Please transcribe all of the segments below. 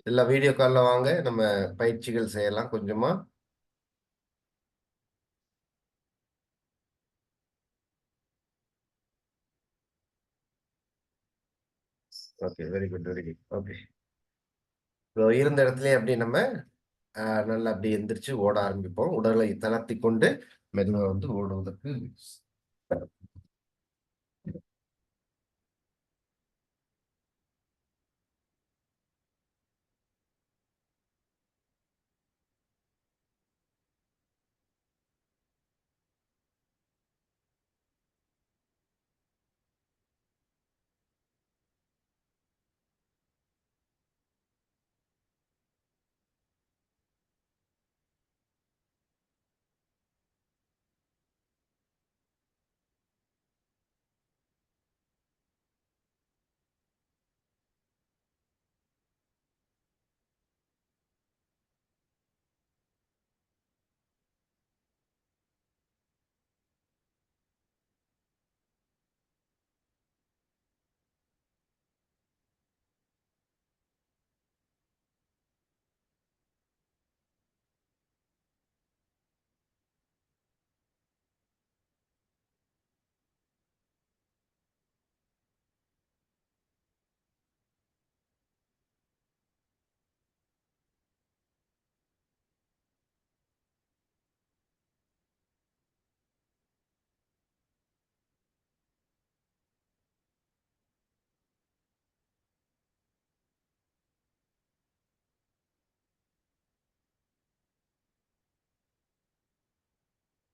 எல்லா வீடியோ கால்ல வாங்க. நம்ம பயிற்சிகள் செய்யலாம் கொஞ்சமா. Okay. Very good, very good. Okay. இருந்த இடத்துலயே அப்படி நம்ம நல்லா அப்படி எந்திரிச்சு ஓட ஆரம்பிப்போம். உடலை தளர்த்தி கொண்டு மெதுவா வந்து ஓடுவதற்கு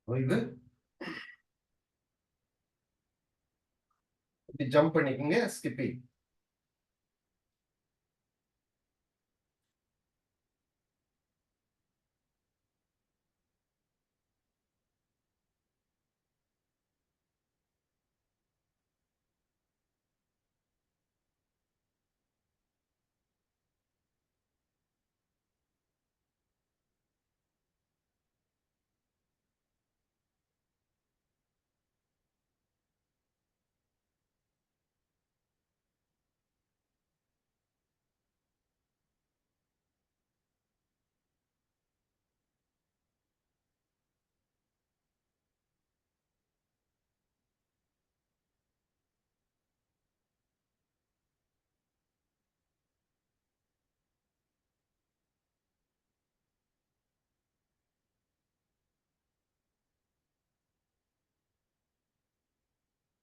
ஓய்வு. இப்படி ஜம்ப் பண்ணிக்கோங்க. ஸ்கிப்பிங்.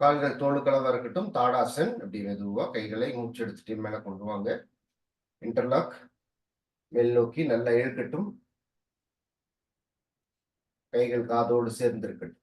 கால்கள் தோளுக்களவா இருக்கட்டும். தாடாசன். அப்படி மெதுவா கைகளை மூச்சு எடுத்துட்டு மேல கொண்டு வாங்க. இன்டர்லாக். மேல் நோக்கி நல்லா இழுக்கட்டும். கைகள் காதோடு சேர்ந்து இருக்கட்டும்.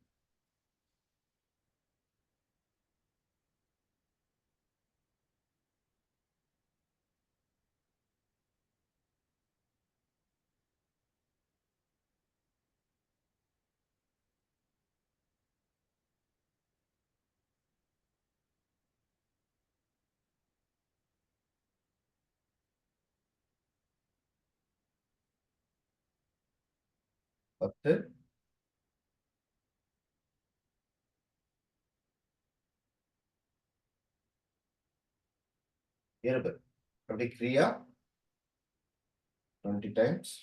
பத்து. இருபது. அப்படி கிரியா 20 டைம்ஸ்.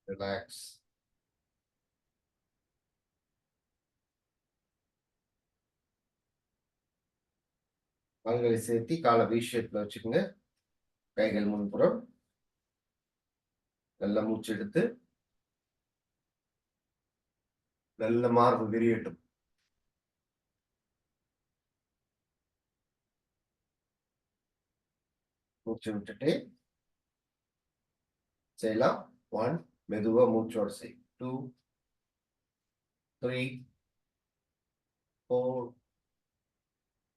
ரிலாக்ஸ். கால்களை சேர்த்தி காலை வி ஷேப்ல வச்சுக்கோங்க. கைகள் முன்புறம். நல்ல மூச்சு எடுத்து நல்ல மார்பு விரியட்டும். மூச்சு விட்டுட்டு செய்யலாம். 1. மெதுவா மூச்சோட செய். 2, 3, 4,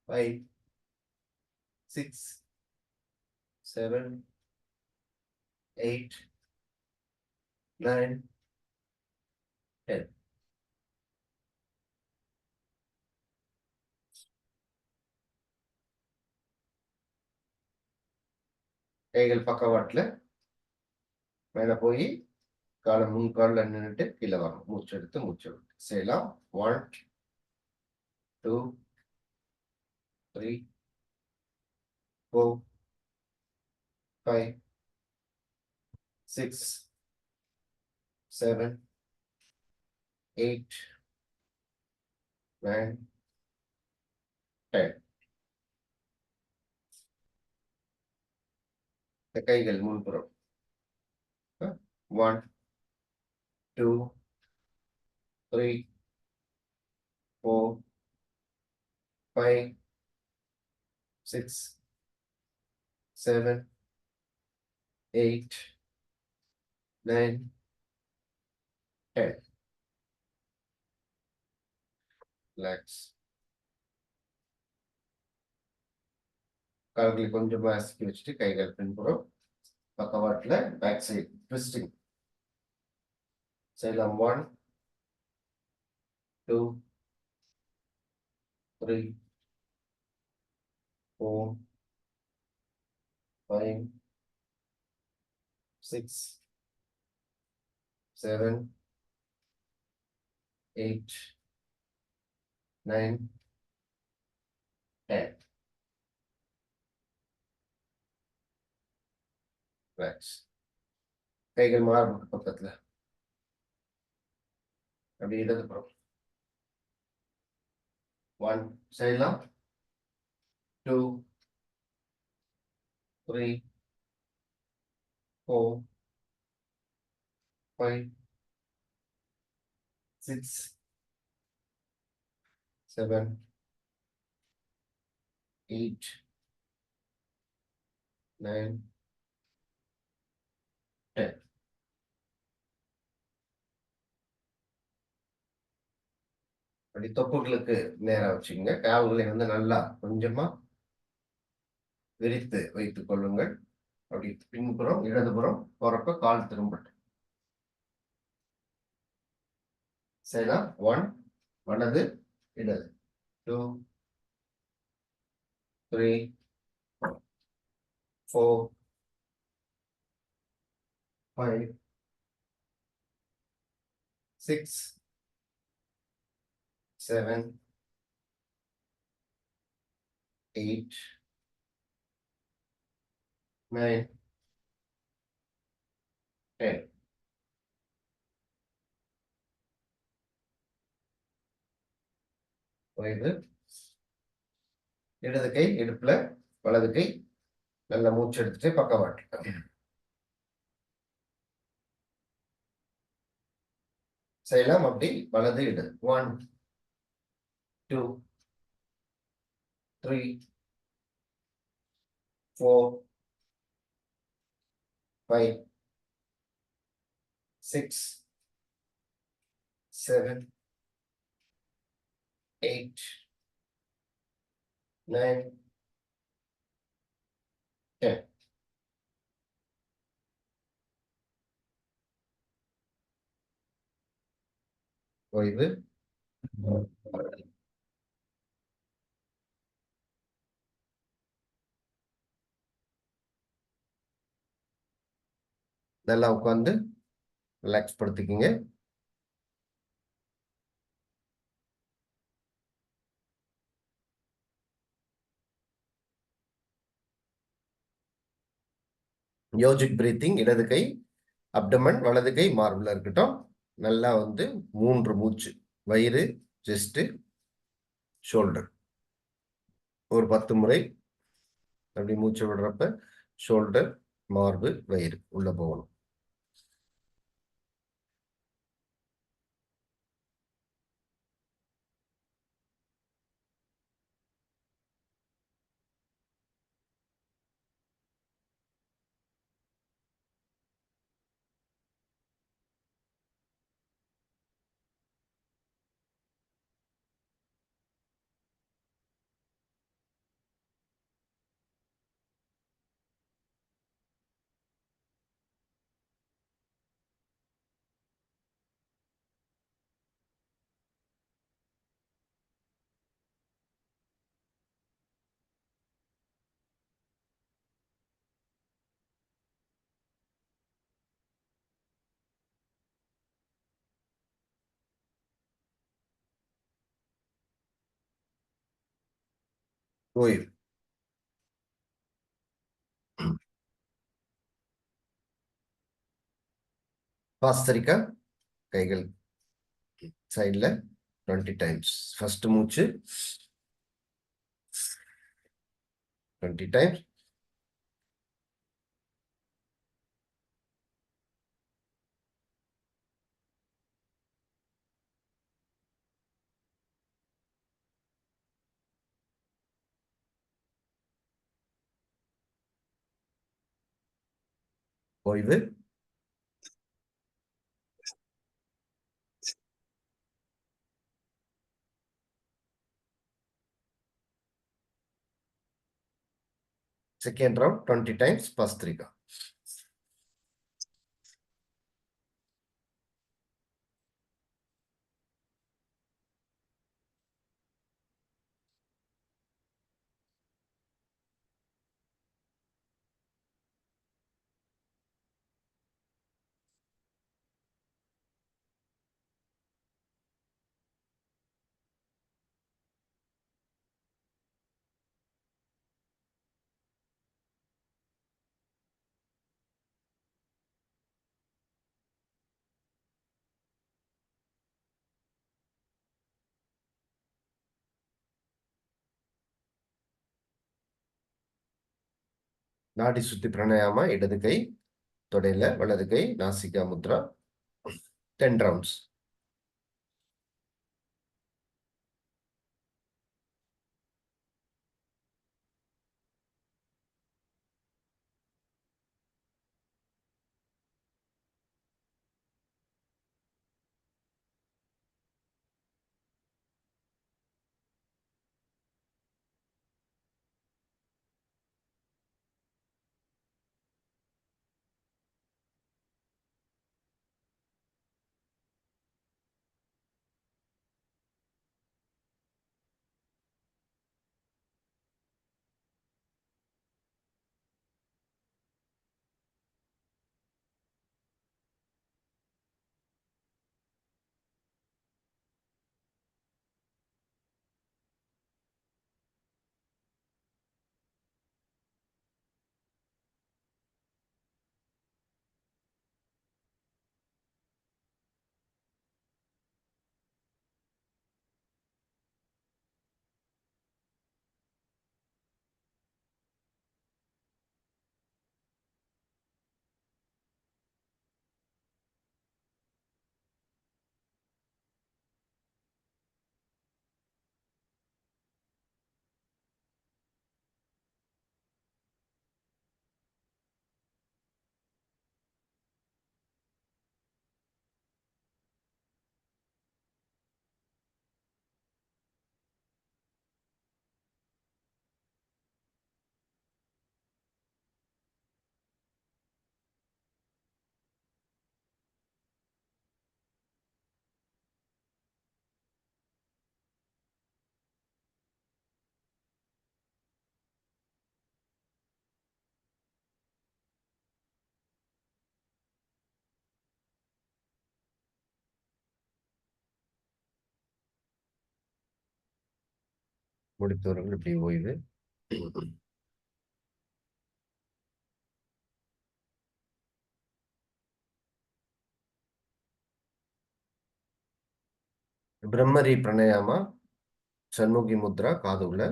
5, 6, 7, 8, 9, 10. கைகள் பக்கவாட்டுல மேல போய் காலை முன் கால்ல நின்னுட்டு கீழே வரணும். மூச்சு எடுத்து மூச்சு விட்டு செய்யலாம். 1, 2, 3, 4, 5, 6, 7, 8, 9, 10. இந்த கைகள் முன்புறம். 1, 2, 3, 4, 5, 6, 7, 8, 9, 10. Relax. கால்களை கொஞ்சமா அசக்கி வச்சுட்டு கைகள் பின்புறம் பக்கவாட்டுல பேக் சைடு ட்விஸ்டிங் செய்யலாம். 1, 2, 3, 4, 5, 6, 7, 8, 9, 10. Relax. கைகள் மார்புக்கு பக்கத்துல அப்படி இடதுபுறம். 1 செய்யலாம். 2, 3, 4, 5, 6, 7, 8, 9, 10. அப்படி தொப்புகளுக்கு நேரா வச்சுக்கோங்க. கால்களை நல்லா கொஞ்சமா விரித்து வைத்துக் கொள்ளுங்கள். அப்படி பின்புறம் இடதுபுறம் போறப்ப கால் திரும்பட்டும். செய்யலாம். 1 வலது இடது. 2, 3, 4, 5, 6, 7, 8, 9, 10. புரியுது? இடது கை இடுப்புல, வலது கை நல்லா மூச்சு எடுத்துட்டு பக்கவாட்டு செய்யலாம். அப்படி வலது இடது. 1, 2, 3, 4, 5, 6, 7, 8, 9, 10. ஓய்வு. நல்லா உட்கார்ந்து ரிலாக்ஸ் படுத்திக்கிங்க. Yogic breathing. இடது கை அப்டமன், வலது கை மார்புல இருக்கட்டும். நல்லா 3 மூச்சு. வயிறு, செஸ்ட், ஷோல்டர். ஒரு 10 முறை அப்படி மூச்சு விடுறப்ப ஷோல்டர், மார்பு, வயிறு உள்ள போகணும். ஓய்வு. பாஸ்தரிக்கா. கைகள் சைட்ல 20 டைம்ஸ். ஃபர்ஸ்ட் மூச்சு 20 டைம்ஸ். ஓய்வு. Second round 20 times bhastrika. Nadi shuddhi pranayama. இடது கை தொடையில, வலது கை நாசிகா முத்ரா. 10 ரவுண்ட்ஸ். முடித்தவர்கள் இப்படி ஓய்வு. பிரம்மரி பிராணாயாமா. சண்முகி முத்ரா. காது உள்ள,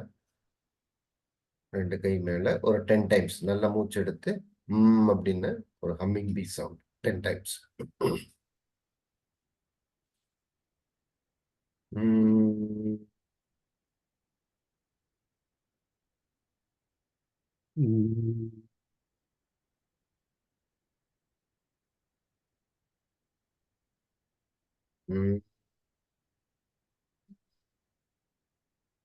2 கை மேல ஒரு 10 டைம்ஸ். நல்லா மூச்சு எடுத்து அப்படின்னு ஒரு ஹம்மிங் பீ சவுண்ட் 10 டைம்ஸ். உம். உம். உம்.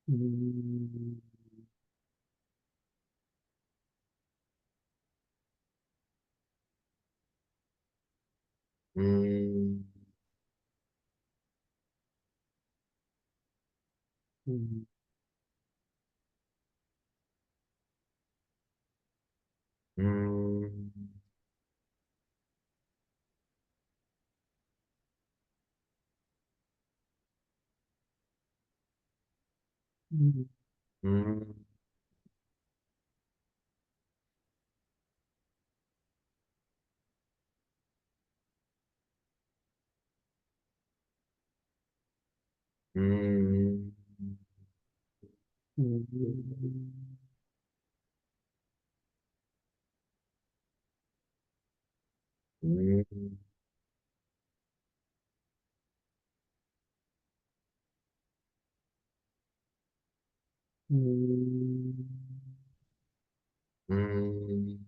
உம். உம். உம். உம். உம். ம். ம். ம். ம். ம்.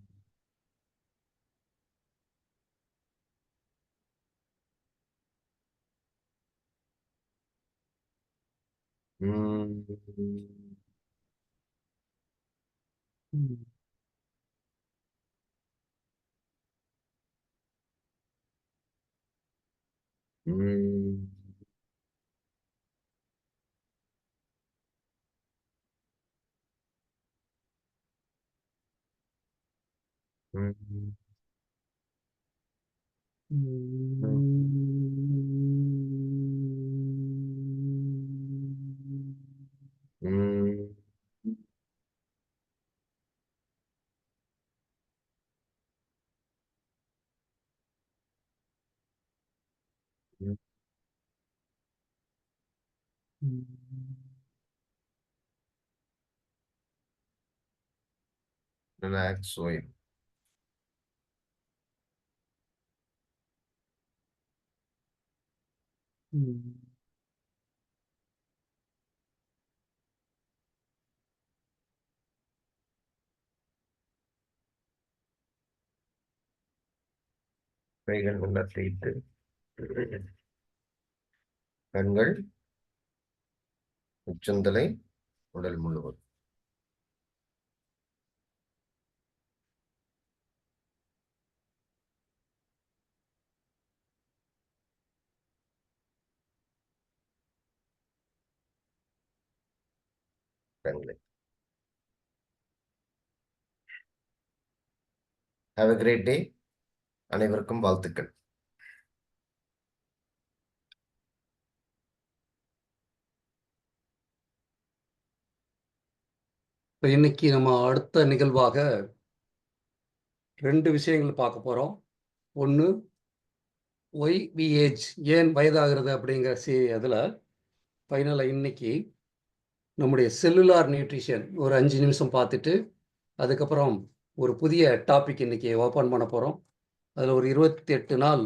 ம். ம். ம். Relax ஓய்வு. கைகள் நல்லா தேய்த்து கண்கள், உச்சந்தலை, உடல் முழுவதும். கண்களை. Have a great day. அனைவருக்கும் வாழ்த்துக்கள். இன்னைக்கு நம்ம அடுத்த நிகழ்வாக 2 விஷயங்கள் பார்க்க போறோம். ஒண்ணு ஒய் வி ஏஜ், ஏன் வயதாகிறது அப்படிங்கிற அதுல ஃபைனலா இன்னைக்கு நம்முடைய செல்லுலார் நியூட்ரிஷன் ஒரு 5 நிமிஷம் பார்த்துட்டு, அதுக்கப்புறம் ஒரு புதிய டாபிக் இன்னைக்கு ஓப்பன் பண்ண போறோம். அதுல ஒரு 28 நாள்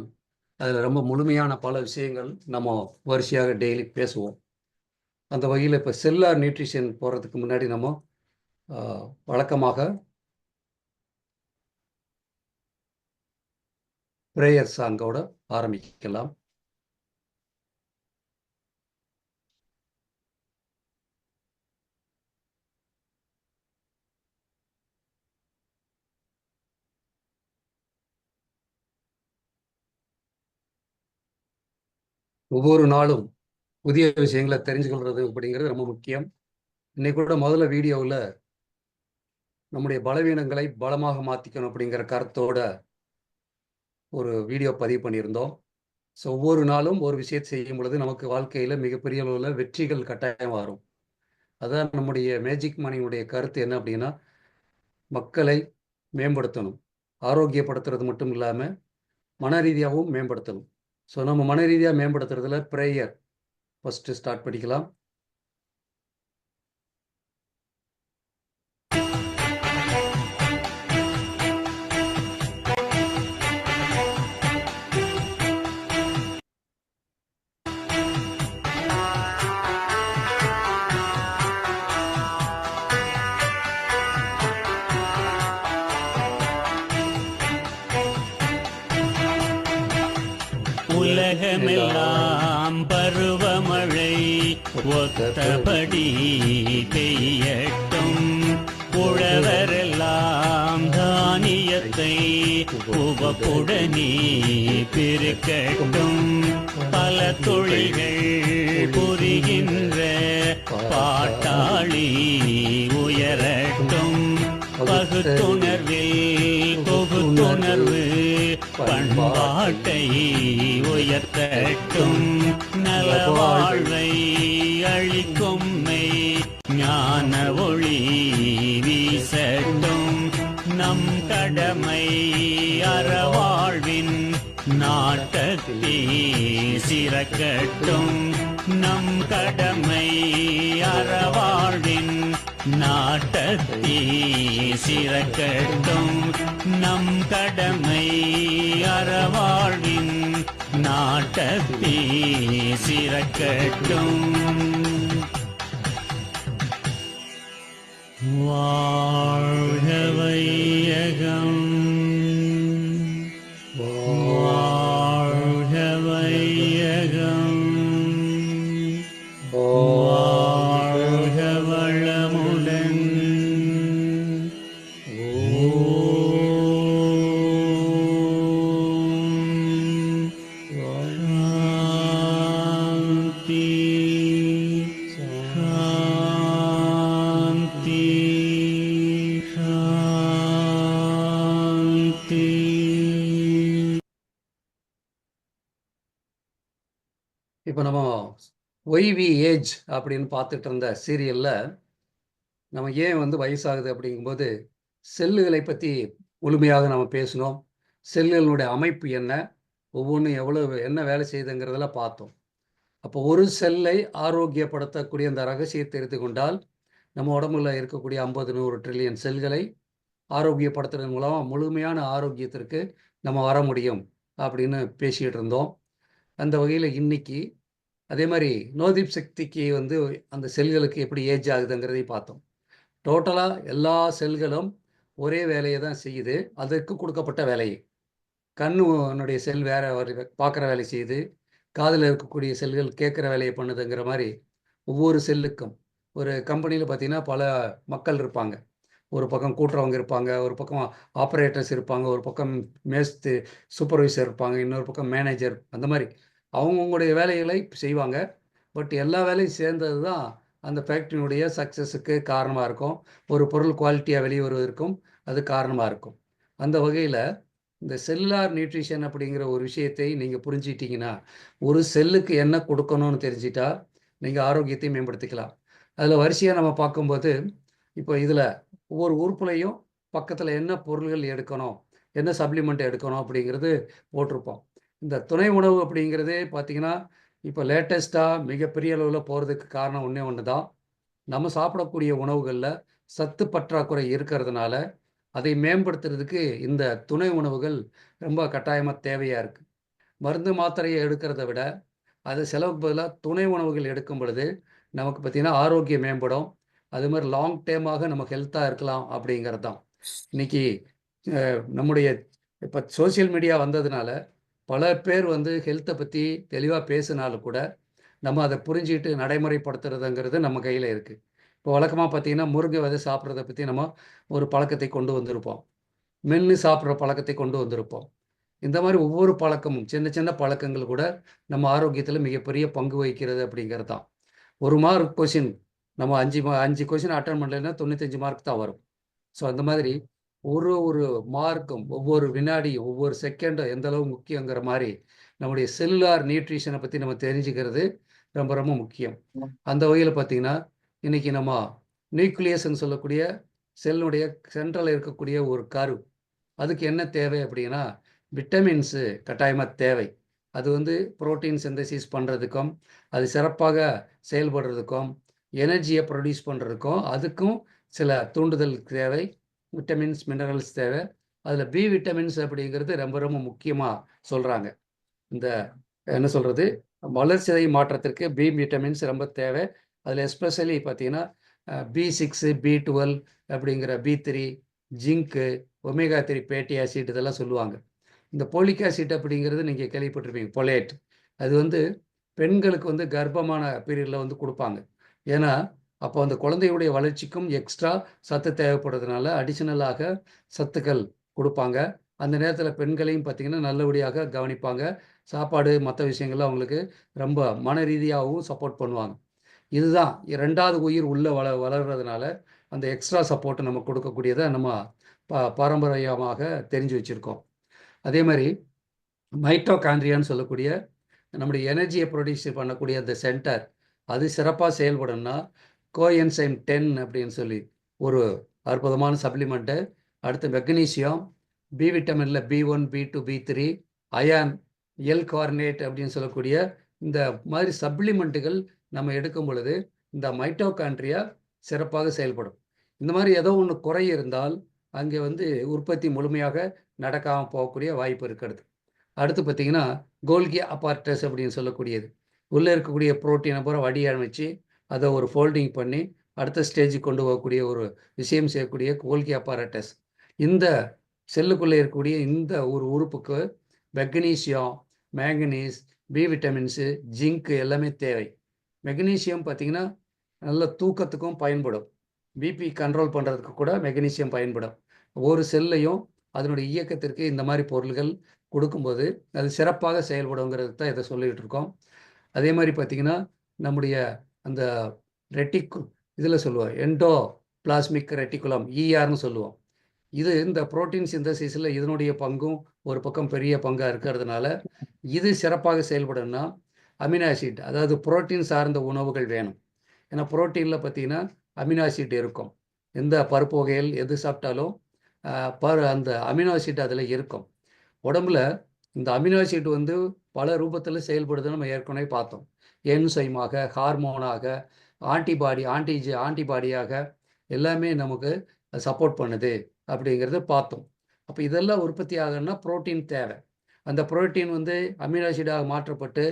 அதுல ரொம்ப முழுமையான பல விஷயங்கள் நம்ம வரிசையாக டெய்லி பேசுவோம். அந்த வகையில் இப்போ செல்லுலார் நியூட்ரிஷன் போறதுக்கு முன்னாடி நம்ம வழக்கமாக பிரேயர் சாங்கோட ஆரம்பிக்கலாம். ஒவ்வொரு நாளும் புதிய விஷயங்களை தெரிஞ்சுக்கொள்றது அப்படிங்கிறது ரொம்ப முக்கியம். இன்னைக்கு கூட முதல்ல வீடியோவில் நம்முடைய பலவீனங்களை பலமாக மாற்றிக்கணும் அப்படிங்கிற கருத்தோட ஒரு வீடியோ பதிவு பண்ணியிருந்தோம். ஸோ ஒவ்வொரு நாளும் ஒரு விஷயத்தை செய்யும் பொழுது நமக்கு வாழ்க்கையில் மிகப்பெரிய அளவில் வெற்றிகள் கட்டாயம் வரும். அதான் நம்முடைய மேஜிக் மணியுடைய கருத்து என்ன அப்படின்னா, மக்களை மேம்படுத்தணும், ஆரோக்கியப்படுத்துறது மட்டும் இல்லாமல் மன ரீதியாகவும் மேம்படுத்தணும். ஸோ நம்ம மன ரீதியாக மேம்படுத்துறதுல ப்ரேயர் ஃபஸ்ட்டு ஸ்டார்ட் பண்ணிக்கலாம். உலகமெல்லாம் பருவமழை ஒத்தபடி பெய்யட்டும், உழவரெல்லாம் தானியத்தை உவப்புடனே பெருக்கட்டும், பல தொழில்கள் புரிகின்ற பாட்டாளி உயரட்டும், பகுத்துணர்வில் தொகுத்துணர்வு பண்பாட்டை உயர்த்தட்டும், நலவாழ்வை அளிக்கும் மெய் ஞான ஒளி வீசட்டும், நம் கடமை அறவாழ்வின் நாட்டத்தீ சிறக்கட்டும் நம் கடமை அறவாழ்வின் நாட்டத்தீ சிறக்கட்டும் நம் கடமை அறவாழ்வின் நாட்டத்தீ சிறக்கட்டும் வாழ்க வையகம் வாழ்க வையகம் வாழ்க வளமுடன் சாந்தி சாந்தி சாந்தி. இப்போ நம்ம ஒய்வி ஏஜ் அப்படின்னு பார்த்துட்டு இருந்த சீரியலில் நம்ம ஏன் வந்து வயசாகுது அப்படிங்கும்போது செல்லுகளை பற்றி முழுமையாக நம்ம பேசினோம். செல்லுகளுடைய அமைப்பு என்ன, ஒவ்வொன்றும் எவ்வளவு என்ன வேலை செய்யுதுங்கிறதெல்லாம் பார்த்தோம். அப்போ ஒரு செல்லை ஆரோக்கியப்படுத்தக்கூடிய அந்த ரகசியத்தை தெரிந்து கொண்டால் நம்ம உடம்புல இருக்கக்கூடிய 50-100 ட்ரில்லியன் செல்களை ஆரோக்கியப்படுத்துறது மூலமாக முழுமையான ஆரோக்கியத்திற்கு நம்ம வர முடியும் அப்படின்னு பேசிகிட்டு இருந்தோம். அந்த வகையில் இன்னைக்கு அதே மாதிரி நோதீப் சக்திக்கு வந்து அந்த செல்களுக்கு எப்படி ஏஜ் ஆகுதுங்கிறதையும் பார்த்தோம். டோட்டலாக எல்லா செல்களும் ஒரே வேலையை தான் செய்யுது, அதற்கு கொடுக்கப்பட்ட வேலையை. கண்ணுடைய செல் வேற பார்க்குற வேலை செய்யுது, காதில் இருக்கக்கூடிய செல்கள் கேட்குற வேலையை பண்ணுதுங்கிற மாதிரி ஒவ்வொரு செல்லுக்கும் ஒரு கம்பெனியில் பார்த்தீங்கன்னா பல மக்கள் இருப்பாங்க. ஒரு பக்கம் கூட்டுறவங்க இருப்பாங்க, ஒரு பக்கம் ஆப்ரேட்டர்ஸ் இருப்பாங்க, ஒரு பக்கம் மேஸ்து சூப்பர்வைசர் இருப்பாங்க, இன்னொரு பக்கம் மேனேஜர். அந்த மாதிரி அவங்கவுங்களுடைய வேலைகளை செய்வாங்க. பட் எல்லா வேலையும் சேர்ந்தது தான் அந்த ஃபேக்ட்ரியினுடைய சக்ஸஸுக்கு காரணமாக இருக்கும். ஒரு பொருள் குவாலிட்டியாக வெளியே வருவதற்கும் அது காரணமாக இருக்கும். அந்த வகையில் இந்த செல்லுலார் நியூட்ரிஷன் அப்படிங்கிற ஒரு விஷயத்தை நீங்கள் புரிஞ்சிட்டிங்கன்னா, ஒரு செல்லுக்கு என்ன கொடுக்கணும்னு தெரிஞ்சிட்டா நீங்கள் ஆரோக்கியத்தை மேம்படுத்திக்கலாம். அதில் வரிசையாக நம்ம பார்க்கும்போது இப்போ இதில் ஒவ்வொரு உறுப்புலையும் பக்கத்தில் என்ன பொருள்கள் எடுக்கணும், என்ன சப்ளிமெண்ட் எடுக்கணும் அப்படிங்கிறது போட்டிருப்போம். இந்த துணை உணவு அப்படிங்கிறதே பார்த்திங்கன்னா இப்போ லேட்டஸ்ட்டாக மிகப்பெரிய அளவில் போகிறதுக்கு காரணம் ஒன்று தான். நம்ம சாப்பிடக்கூடிய உணவுகளில் சத்து பற்றாக்குறை இருக்கிறதுனால அதை மேம்படுத்துறதுக்கு இந்த துணை உணவுகள் ரொம்ப கட்டாயமாக தேவையாக இருக்குது. மருந்து மாத்திரையை எடுக்கிறத விட அது செலவுக்கு பதிலாக துணை உணவுகள் எடுக்கும் பொழுது நமக்கு பார்த்திங்கன்னா ஆரோக்கியம் மேம்படும். அது மாதிரி லாங் டேர்மாக நம்ம ஹெல்த்தாக இருக்கலாம் அப்படிங்கிறது தான். இன்றைக்கி நம்முடைய இப்போ சோசியல் மீடியா வந்ததுனால பல பேர் வந்து ஹெல்த்தை பற்றி தெளிவாக பேசினாலும் கூட நம்ம அதை புரிஞ்சுக்கிட்டு நடைமுறைப்படுத்துறதுங்கிறது நம்ம கையில் இருக்குது. இப்போ வழக்கமாக பார்த்திங்கன்னா முருங்கை விதை சாப்பிட்றத பற்றி நம்ம ஒரு பழக்கத்தை கொண்டு வந்திருப்போம், மென்று சாப்பிட்ற பழக்கத்தை கொண்டு வந்திருப்போம். இந்த மாதிரி ஒவ்வொரு பழக்கமும் சின்ன சின்ன பழக்கங்கள் கூட நம்ம ஆரோக்கியத்தில் மிகப்பெரிய பங்கு வகிக்கிறது அப்படிங்கிறது தான். ஒரு மார்க் கொஷின் நம்ம 5 கொஷின் அட்டன் பண்ணலைன்னா 95 மார்க் தான் வரும். ஸோ அந்த மாதிரி ஒரு மார்க்கும் ஒவ்வொரு வினாடியும் ஒவ்வொரு செகண்டும் எந்த அளவு முக்கியங்கிற மாதிரி நம்முடைய செல்லுலார் நியூட்ரிஷனை பற்றி நம்ம தெரிஞ்சுக்கிறது ரொம்ப ரொம்ப முக்கியம். அந்த வகையில் பார்த்திங்கன்னா இன்றைக்கி நம்ம நியூக்ளியஸ்ன்னு சொல்லக்கூடிய செல்லுடைய சென்ட்ரலில் இருக்கக்கூடிய ஒரு கரு, அதுக்கு என்ன தேவை அப்படின்னா விட்டமின்ஸு கட்டாயமாக தேவை. அது வந்து புரோட்டீன் சிந்தசிஸ் பண்ணுறதுக்கும் அது சிறப்பாக செயல்படுறதுக்கும் எனர்ஜியை ப்ரொடியூஸ் பண்ணுறதுக்கும் அதுக்கும் சில தூண்டுதல் தேவை, விட்டமின்ஸ் மினரல்ஸ் தேவை. அதில் பி விட்டமின்ஸ் அப்படிங்கிறது ரொம்ப ரொம்ப முக்கியமாக சொல்கிறாங்க. இந்த என்ன சொல்கிறது வளர்ச்சிதை மாற்றத்திற்கு பி விட்டமின்ஸ் ரொம்ப தேவை. அதில் எஸ்பெஷலி பார்த்திங்கன்னா B6 B12 அப்படிங்கிற B3 zinc omega 3 fatty acid இதெல்லாம் சொல்லுவாங்க. இந்த போலிக் ஆசிட் அப்படிங்கிறது நீங்கள் கேள்விப்பட்டிருப்பீங்க, பொலேட். அது வந்து பெண்களுக்கு வந்து கர்ப்பமான பீரியடில் வந்து கொடுப்பாங்க. ஏன்னா அப்போ அந்த குழந்தையுடைய வளர்ச்சிக்கும் எக்ஸ்ட்ரா சத்து தேவைப்படுறதுனால அடிஷ்னலாக சத்துக்கள் கொடுப்பாங்க. அந்த நேரத்தில் பெண்களையும் பார்த்திங்கன்னா நல்லபடியாக கவனிப்பாங்க. சாப்பாடு மற்ற விஷயங்கள்லாம் அவங்களுக்கு ரொம்ப மன ரீதியாகவும் சப்போர்ட் பண்ணுவாங்க. இதுதான் 2வது உயிர் உள்ளே வளர்கிறதுனால அந்த எக்ஸ்ட்ரா சப்போர்ட்டை நம்ம கொடுக்கக்கூடியதை நம்ம பாரம்பரியமாக தெரிஞ்சு வச்சுருக்கோம். அதே மாதிரி மைட்டோகாண்ட்ரியான்னு சொல்லக்கூடிய நம்முடைய எனர்ஜியை ப்ரொடியூஸ் பண்ணக்கூடிய அந்த சென்டர் அது சிறப்பாக செயல்படணும்னா கோஎன்சைம் 10 அப்படின்னு சொல்லி ஒரு அற்புதமான சப்ளிமெண்ட்டு. அடுத்து மெக்னீசியம், பி விட்டமினில் B1 B2 B3 iron, L carnitine அப்படின்னு சொல்லக்கூடிய இந்த மாதிரி சப்ளிமெண்ட்டுகள் நம்ம எடுக்கும் பொழுது இந்த மைட்டோகாண்ட்ரியா சிறப்பாக செயல்படும். இந்த மாதிரி ஏதோ ஒன்று குறை இருந்தால் அங்கே வந்து உற்பத்தி முழுமையாக நடக்காமல் போகக்கூடிய வாய்ப்பு இருக்கிறது. அடுத்து பார்த்தீங்கன்னா கோல்கி அப்பார்டஸ் அப்படின்னு சொல்லக்கூடியது, உள்ளே இருக்கக்கூடிய புரோட்டீனை பூரா வடி அமைச்சு அதை ஒரு ஃபோல்டிங் பண்ணி அடுத்த ஸ்டேஜுக்கு கொண்டு போகக்கூடிய ஒரு விஷயம் செய்யக்கூடிய கோல்கி அப்பாரட்டஸ். இந்த செல்லுக்குள்ளே இருக்கக்கூடிய இந்த ஒரு உறுப்புக்கு magnesium, manganese, B vitamins, zinc எல்லாமே தேவை. மெக்னீசியம் பார்த்திங்கன்னா நல்ல தூக்கத்துக்கும் பயன்படும். பிபி கண்ட்ரோல் பண்ணுறதுக்கு கூட மெக்னீசியம் பயன்படும். ஒரு செல்லையும் அதனுடைய இயக்கத்திற்கு இந்த மாதிரி பொருள்கள் கொடுக்கும்போது அது சிறப்பாக செயல்படுங்கிறது தான் இதை சொல்லிகிட்டு இருக்கோம். அதே மாதிரி பார்த்திங்கன்னா நம்முடைய அந்த இதில் சொல்லுவோம் எண்டோ பிளாஸ்மிக் ரெட்டிகுலம், ERன்னு சொல்லுவோம். இது இந்த புரோட்டீன் சிந்தசிஸில் இதனுடைய பங்கும் ஒரு பக்கம் பெரிய பங்காக இருக்கிறதுனால இது சிறப்பாக செயல்படணும்னா அமினோ ஆசிட், அதாவது புரோட்டீன் சார்ந்த உணவுகள் வேணும். ஏன்னா புரோட்டீனில் பார்த்தீங்கன்னா அமினோ ஆசிட் இருக்கும். எந்த பருப்பு வகைகள் எது சாப்பிட்டாலும் அந்த அமினோ ஆசிட் அதில் இருக்கும். உடம்புல இந்த அமினோ ஆசிட் வந்து பல ரூபத்தில் செயல்படுதுன்னு நம்ம ஏற்கனவே பார்த்தோம். என்சைமாக, ஹார்மோனாக, ஆன்டிபாடியாக எல்லாமே நமக்கு சப்போர்ட் பண்ணுது அப்படிங்கிறத பார்த்தோம். அப்போ இதெல்லாம் உற்பத்தி ஆகணும்னா புரோட்டீன் தேவை. அந்த புரோட்டீன் வந்து அமினோ ஆசிடாக மாற்றப்பட்டு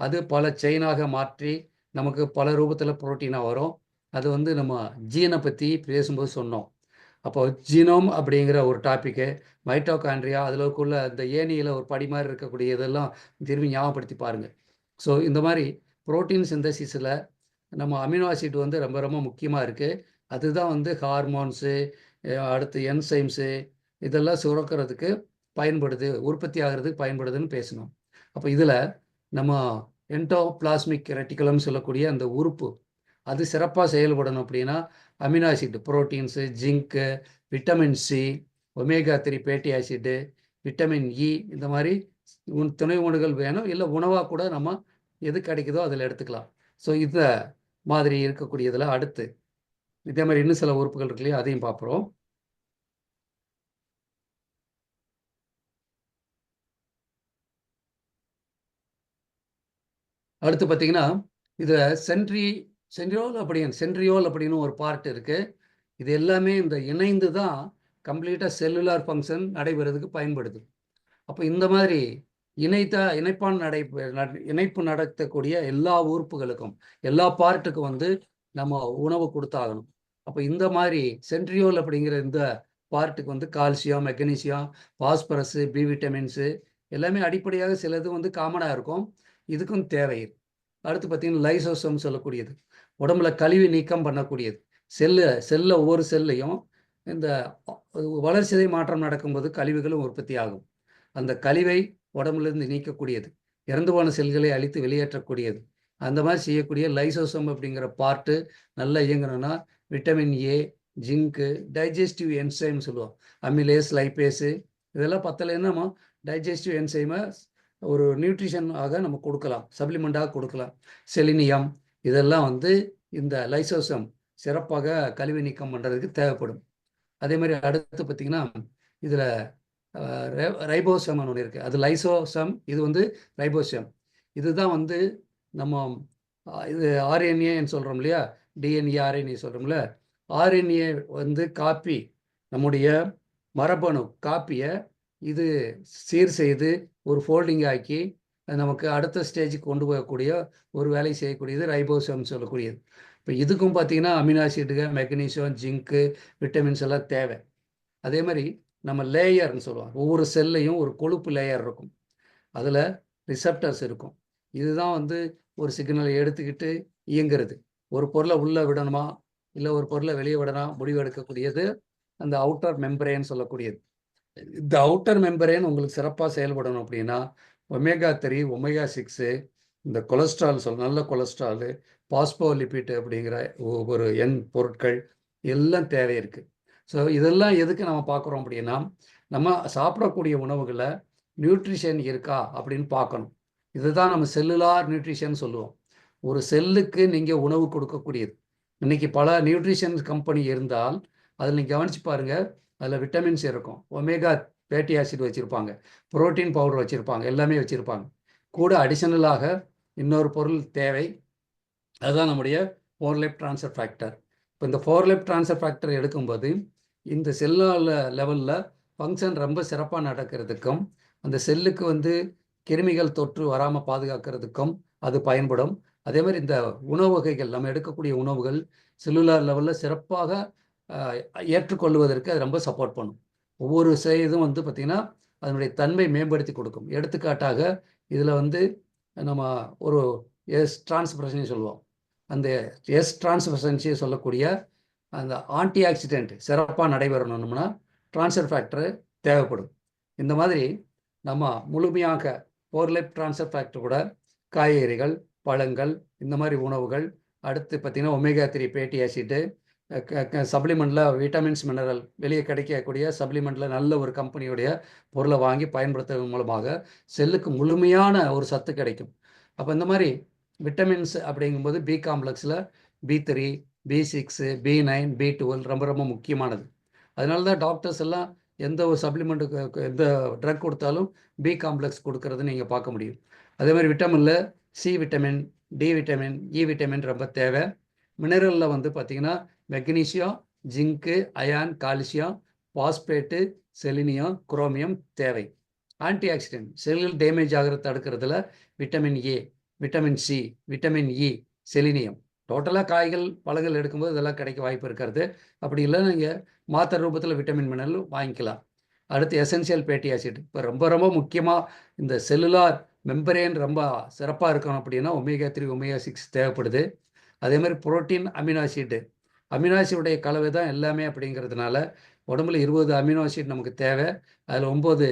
அது பல செயினாக மாற்றி நமக்கு பல ரூபத்தில் புரோட்டீனாக வரும். அது வந்து நம்ம ஜீனை பற்றி பேசும்போது சொன்னோம். அப்போ ஜீனோம் அப்படிங்கிற ஒரு டாப்பிக்கு, மைட்டோகாண்ட்ரியா, அதில் இருக்குள்ள அந்த ஏனியில் ஒரு படி மாதிரி இருக்கக்கூடிய இதெல்லாம் திரும்பி ஞாபகப்படுத்தி பாருங்கள். ஸோ இந்த மாதிரி புரோட்டீன் சிந்தசிஸில் நம்ம அமினோ ஆசிட் வந்து ரொம்ப ரொம்ப முக்கியமாக இருக்குது. அதுதான் வந்து ஹார்மோன்ஸு, அடுத்து என்சைம்ஸு இதெல்லாம் சுரக்கிறதுக்கு பயன்படுது, உற்பத்தி ஆகிறதுக்கு பயன்படுதுன்னு பேசணும். அப்போ இதில் நம்ம எண்டோபிளாஸ்மிக் ரெட்டிகுலம் சொல்லக்கூடிய அந்த உறுப்பு அது சிறப்பாக செயல்படணும் அப்படின்னா amino acid, proteins, zinc, vitamin C, omega 3 fatty acid, vitamin E, இந்த மாதிரி துணை உணவுகள் வேணும். இல்லை உணவாக கூட நம்ம எது கிடைக்குதோ அதில் எடுத்துக்கலாம். ஸோ இந்த மாதிரி இருக்கக்கூடியதில் அடுத்து இதே மாதிரி இன்னும் சில உறுப்புகள் இருக்கு இல்லையா, அதையும் பார்க்குறோம். அடுத்து பார்த்தீங்கன்னா இதில் சென்ட்ரியோல் அப்படின்னு ஒரு பார்ட் இருக்குது. இது எல்லாமே இந்த இணைந்து தான் கம்ப்ளீட்டாக செல்லுலார் ஃபங்க்ஷன் நடைபெறதுக்கு பயன்படுது. அப்போ இந்த மாதிரி இணைப்பு நடத்தக்கூடிய எல்லா உறுப்புகளுக்கும், எல்லா பார்ட்டுக்கும் வந்து நம்ம உணவு கொடுத்தாகணும். அப்போ இந்த மாதிரி சென்ட்ரியோல் அப்படிங்கிற இந்த பார்ட்டுக்கு வந்து calcium, magnesium, phosphorus, B vitamins எல்லாமே அடிப்படையாக சிலது வந்து காமனாக இருக்கும். இதுக்கும் தேவை. அடுத்து பார்த்தீங்கன்னா லைசோசோம் சொல்லக்கூடியது, உடம்புல கழிவு நீக்கம் பண்ணக்கூடியது. செல்ல ஒவ்வொரு செல்லையும் இந்த வளர்சிதை மாற்றம் நடக்கும்போது கழிவுகளும் உற்பத்தி ஆகும். அந்த கழிவை உடம்புலேருந்து நீக்கக்கூடியது, இறந்து போன செல்களை அழித்து வெளியேற்றக்கூடியது. அந்த மாதிரி செய்யக்கூடிய லைசோசோம் அப்படிங்கிற பார்ட்டு நல்லா இயங்கணும்னா vitamin A, zinc, digestive enzyme சொல்லுவோம், அமிலேஸ், லைப்பேஸு இதெல்லாம் பத்தலைன்னா நம்ம டைஜஸ்டிவ் என்சைமை ஒரு நியூட்ரிஷன் ஆக நம்ம கொடுக்கலாம், சப்ளிமெண்ட்டாக கொடுக்கலாம். செலினியம் இதெல்லாம் வந்து இந்த லைசோசோம் சிறப்பாக கழிவு நீக்கம் பண்ணுறதுக்கு தேவைப்படும். அதே மாதிரி அடுத்து பார்த்திங்கன்னா இதில் ரைபோசோம்னு ஒன்று இருக்குது, அது லைசோசோம், இது வந்து ரைபோசோம். இதுதான் வந்து நம்ம இது ஆர்என்ஏன்னு சொல்கிறோம் இல்லையா, டிஎன்ஏ ஆர்என்ஏ சொல்கிறோம்ல, ஆர்என்ஏ வந்து காப்பி, நம்முடைய மரபணு காப்பியை இது சீர் செய்து ஒரு ஃபோல்டிங் ஆக்கி நமக்கு அடுத்த ஸ்டேஜுக்கு கொண்டு போகக்கூடிய ஒரு வேலை செய்யக்கூடியது ரைபோசோம் சொல்லக்கூடியது. இப்போ இதுக்கும் பார்த்தீங்கன்னா அமினோ ஆசிட்டுகள், மெக்னீசியம், ஜிங்க்கு, விட்டமின்ஸ் எல்லாம் தேவை. அதே மாதிரி நம்ம லேயர்னு சொல்லுவோம், ஒவ்வொரு செல்லையும் ஒரு கொழுப்பு லேயர் இருக்கும், அதில் ரிசப்டர்ஸ் இருக்கும். இதுதான் வந்து ஒரு சிக்னலை எடுத்துக்கிட்டு இயங்குறது. ஒரு பொருளை உள்ளே விடணுமா இல்லை ஒரு பொருளை வெளியே விடணும் முடிவு எடுக்கக்கூடியது அந்த அவுட்டர் மெம்பரேன்னு சொல்லக்கூடியது. இந்த அவுட்டர் மெம்பரேன் உங்களுக்கு சிறப்பாக செயல்படணும் அப்படின்னா ஒமேகா 3, ஒமேகா 6, இந்த கொலஸ்ட்ரால் நல்ல கொலஸ்ட்ராலு, பாஸ்போலிபிட் அப்படிங்கிற ஒரு பொருட்கள் எல்லாம் தேவை இருக்குது. ஸோ இதெல்லாம் எதுக்கு நம்ம பார்க்குறோம் அப்படின்னா நம்ம சாப்பிடக்கூடிய உணவுகளை நியூட்ரிஷன் இருக்கா அப்படின்னு பார்க்கணும். இதுதான் நம்ம செல்லுலார் நியூட்ரிஷன் சொல்லுவோம். ஒரு செல்லுக்கு நீங்கள் உணவு கொடுக்கக்கூடியது. இன்றைக்கி பல நியூட்ரிஷன் கம்பெனி இருந்தால் அதில் நீங்கள் கவனித்து பாருங்கள், அதில் விட்டமின்ஸ் இருக்கும், ஒமேகா ஃபேட்டி ஆசிட் வச்சுருப்பாங்க, புரோட்டீன் பவுடர் வச்சுருப்பாங்க, எல்லாமே வச்சுருப்பாங்க. கூட அடிஷனலாக இன்னொரு பொருள் தேவை, அதுதான் நம்முடைய 4 லைப் ட்ரான்ஸ்ஃபர் ஃபேக்டர். இப்போ இந்த 4 லைப் ட்ரான்ஸ்ஃபர் ஃபேக்டர் எடுக்கும்போது இந்த செல்லால் லெவலில் ஃபங்க்ஷன் ரொம்ப சிறப்பாக நடக்கிறதுக்கும் அந்த செல்லுக்கு வந்து கிருமிகள் தொற்று வராமல் பாதுகாக்கிறதுக்கும் அது பயன்படும். அதே மாதிரி இந்த உணவு வகைகள், நம்ம எடுக்கக்கூடிய உணவுகள் செல்லுலார் லெவலில் சிறப்பாக ஏற்றுக்கொள்வதற்கு அது ரொம்ப சப்போர்ட் பண்ணும். ஒவ்வொரு இதுவும் வந்து பார்த்திங்கன்னா அதனுடைய தன்மை மேம்படுத்தி கொடுக்கும். எடுத்துக்காட்டாக இதில் வந்து நம்ம ஒரு எஸ் டிரான்ஸ்பிரஷன் சொல்லுவோம். அந்த எஸ் டிரான்ஸ்பிரஷன்சியை சொல்லக்கூடிய அந்த ஆன்டி ஆக்சிடென்ட் சிறப்பாக நடைபெறணும்னா ட்ரான்ஸ்ஃபர் ஃபேக்டர் தேவைப்படும். இந்த மாதிரி நம்ம முழுமையாக 4 லைப் ட்ரான்ஸ்ஃபர் ஃபேக்டர் கூட காய்கறிகள், பழங்கள், இந்த மாதிரி உணவுகள், அடுத்து பார்த்திங்கன்னா ஒமேகா 3 ஃபேட்டி ஆசிட்டு, சப்ளிமெண்ட்டில் விட்டமின்ஸ், மினரல் வெளியே கிடைக்கக்கூடிய சப்ளிமெண்ட்டில் நல்ல ஒரு கம்பெனியுடைய பொருளை வாங்கி பயன்படுத்துவதன் மூலமாக செல்லுக்கு முழுமையான ஒரு சத்து கிடைக்கும். அப்போ இந்த மாதிரி விட்டமின்ஸ் அப்படிங்கும்போது B காம்ப்ளெக்ஸில் B3, B6, B9, B12 ரொம்ப ரொம்ப முக்கியமானது. அதனால தான் டாக்டர்ஸ் எல்லாம் எந்த ஒரு சப்ளிமெண்ட்டுக்கு எந்த ட்ரக் கொடுத்தாலும் பி காம்ப்ளெக்ஸ் கொடுக்கறது நீங்கள் பார்க்க முடியும். அதே மாதிரி விட்டமினில் C vitamin, D vitamin, E vitamin ரொம்ப தேவை. மினரலில் வந்து பார்த்திங்கன்னா magnesium, zinc, iron, calcium, phosphate, selenium, chromium தேவை. ஆன்டி ஆக்சிடென்ட் செல்கள் டேமேஜ் ஆகிறத தடுக்கிறதுல vitamin A, vitamin C, vitamin E, selenium. டோட்டலாக காய்கள் பழங்கள் எடுக்கும்போது இதெல்லாம் கிடைக்க வாய்ப்பு இருக்கிறது. அப்படி இல்லை நீங்கள் மாத்திரை ரூபத்தில் விட்டமின் மினரல் வாங்கிக்கலாம். அடுத்து எசென்சியல் ஃபேட்டி ஆசிட். இப்போ ரொம்ப ரொம்ப முக்கியமாக இந்த செல்லுலார் மெம்பரேன் ரொம்ப சிறப்பாக இருக்கணும் அப்படின்னா ஒமேகா 3, ஒமேகா 6 தேவைப்படுது. அதே மாதிரி புரோட்டீன், அமினோ ஆசிட், அமினோ ஆசிடுடைய கலவை தான் எல்லாமே அப்படிங்கிறதுனால உடம்புல 20 அமினோ ஆசிட் நமக்கு தேவை. அதில் 9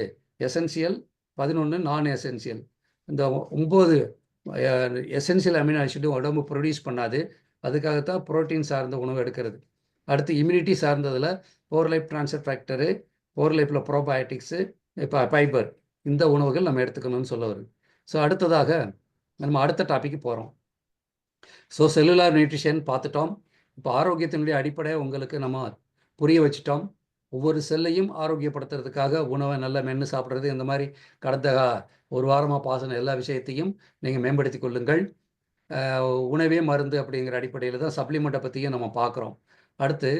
எசென்சியல், 11 நான் எசென்சியல். இந்த 9 எசென்சியல் அமினோ ஆசிட்டும் உடம்பு ப்ரொடியூஸ் பண்ணாது. அதுக்காகத்தான் புரோட்டீன் சார்ந்த உணவு எடுக்கிறது. அடுத்து இம்யூனிட்டி சார்ந்ததில் 4 லைப் ட்ரான்ஸ்ஃபர் ஃபேக்டரு, 4 லைப்பில் ப்ரோபயோட்டிக்ஸு, இப்போ ஃபைபர், இந்த உணவுகள் நம்ம எடுத்துக்கணும்னு சொல்ல வருது. ஸோ அடுத்ததாக நம்ம அடுத்த டாபிக்கு போகிறோம். ஸோ செல்லுலார் நியூட்ரிஷன் பார்த்துட்டோம். இப்போ ஆரோக்கியத்தினுடைய அடிப்படை உங்களுக்கு நம்ம புரிய வச்சுட்டோம். ஒவ்வொரு செல்லையும் ஆரோக்கியப்படுத்துறதுக்காக உணவை நல்லா மென்று சாப்பிட்றது, இந்த மாதிரி கடந்த ஒரு வாரமாக பாசன எல்லா விஷயத்தையும் நீங்கள் மேம்படுத்தி கொள்ளுங்கள். உணவே மருந்து அப்படிங்கிற அடிப்படையில் தான் சப்ளிமெண்ட்டை பற்றியும் நம்ம பார்க்குறோம். அடுத்து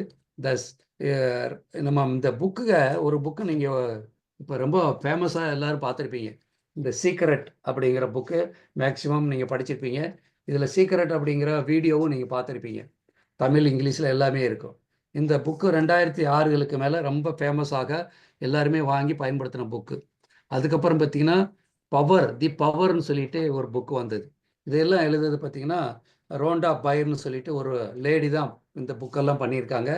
நம்ம இந்த ஒரு புக்கு நீங்கள் இப்போ ரொம்ப ஃபேமஸாக எல்லோரும் பார்த்துருப்பீங்க. இந்த சீக்ரெட் அப்படிங்கிற புக்கு மேக்ஸிமம் நீங்கள் படிச்சிருப்பீங்க. இதில் சீக்ரெட் அப்படிங்கிற வீடியோவும் நீங்கள் பார்த்துருப்பீங்க. தமிழ், இங்கிலீஷில் எல்லாமே இருக்கும். இந்த புக்கு 2006களுக்கு மேலே ரொம்ப ஃபேமஸாக எல்லாருமே வாங்கி பயன்படுத்தின புக்கு. அதுக்கப்புறம் பார்த்திங்கன்னா தி பவர்னு சொல்லிட்டு ஒரு புக்கு வந்தது. இதெல்லாம் எழுதுறது பார்த்திங்கன்னா ரோண்டா பையர்னு சொல்லிட்டு ஒரு லேடி தான் இந்த புக்கெல்லாம் பண்ணியிருக்காங்க.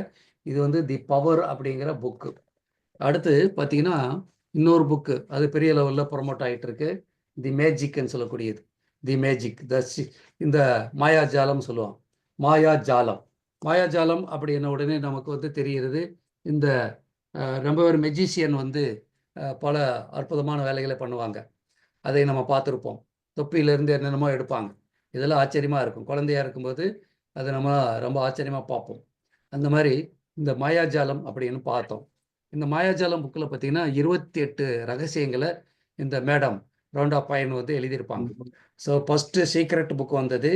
இது வந்து தி பவர் அப்படிங்கிற புக்கு. அடுத்து பார்த்திங்கன்னா இன்னொரு புக்கு, அது பெரிய லெவலில் ப்ரொமோட் ஆகிட்டு இருக்கு. தி மேஜிக்னு சொல்லக்கூடியது. தி மேஜிக், இந்த மாயாஜாலம் சொல்லுவாங்க. மாயாஜாலம் அப்படின்ன உடனே நமக்கு வந்து தெரிகிறது, இந்த ரொம்ப ஒரு மெஜிஷியன் வந்து பல அற்புதமான வேலைகளை பண்ணுவாங்க. அதை நம்ம பார்த்துருப்போம். தொப்பியிலேருந்து என்னென்னமோ எடுப்பாங்க. இதெல்லாம் ஆச்சரியமாக இருக்கும். குழந்தையாக இருக்கும்போது அதை நம்ம ரொம்ப ஆச்சரியமாக பார்ப்போம். அந்த மாதிரி இந்த மாயாஜாலம் அப்படின்னு பார்த்தோம். இந்த மாயாஜாலம் புக்கில் பார்த்திங்கன்னா 28 ரகசியங்களை இந்த மேடம் ரோண்டா பையன் வந்து எழுதியிருப்பாங்க. ஸோ ஃபஸ்ட்டு சீக்ரெட் புக் வந்தது.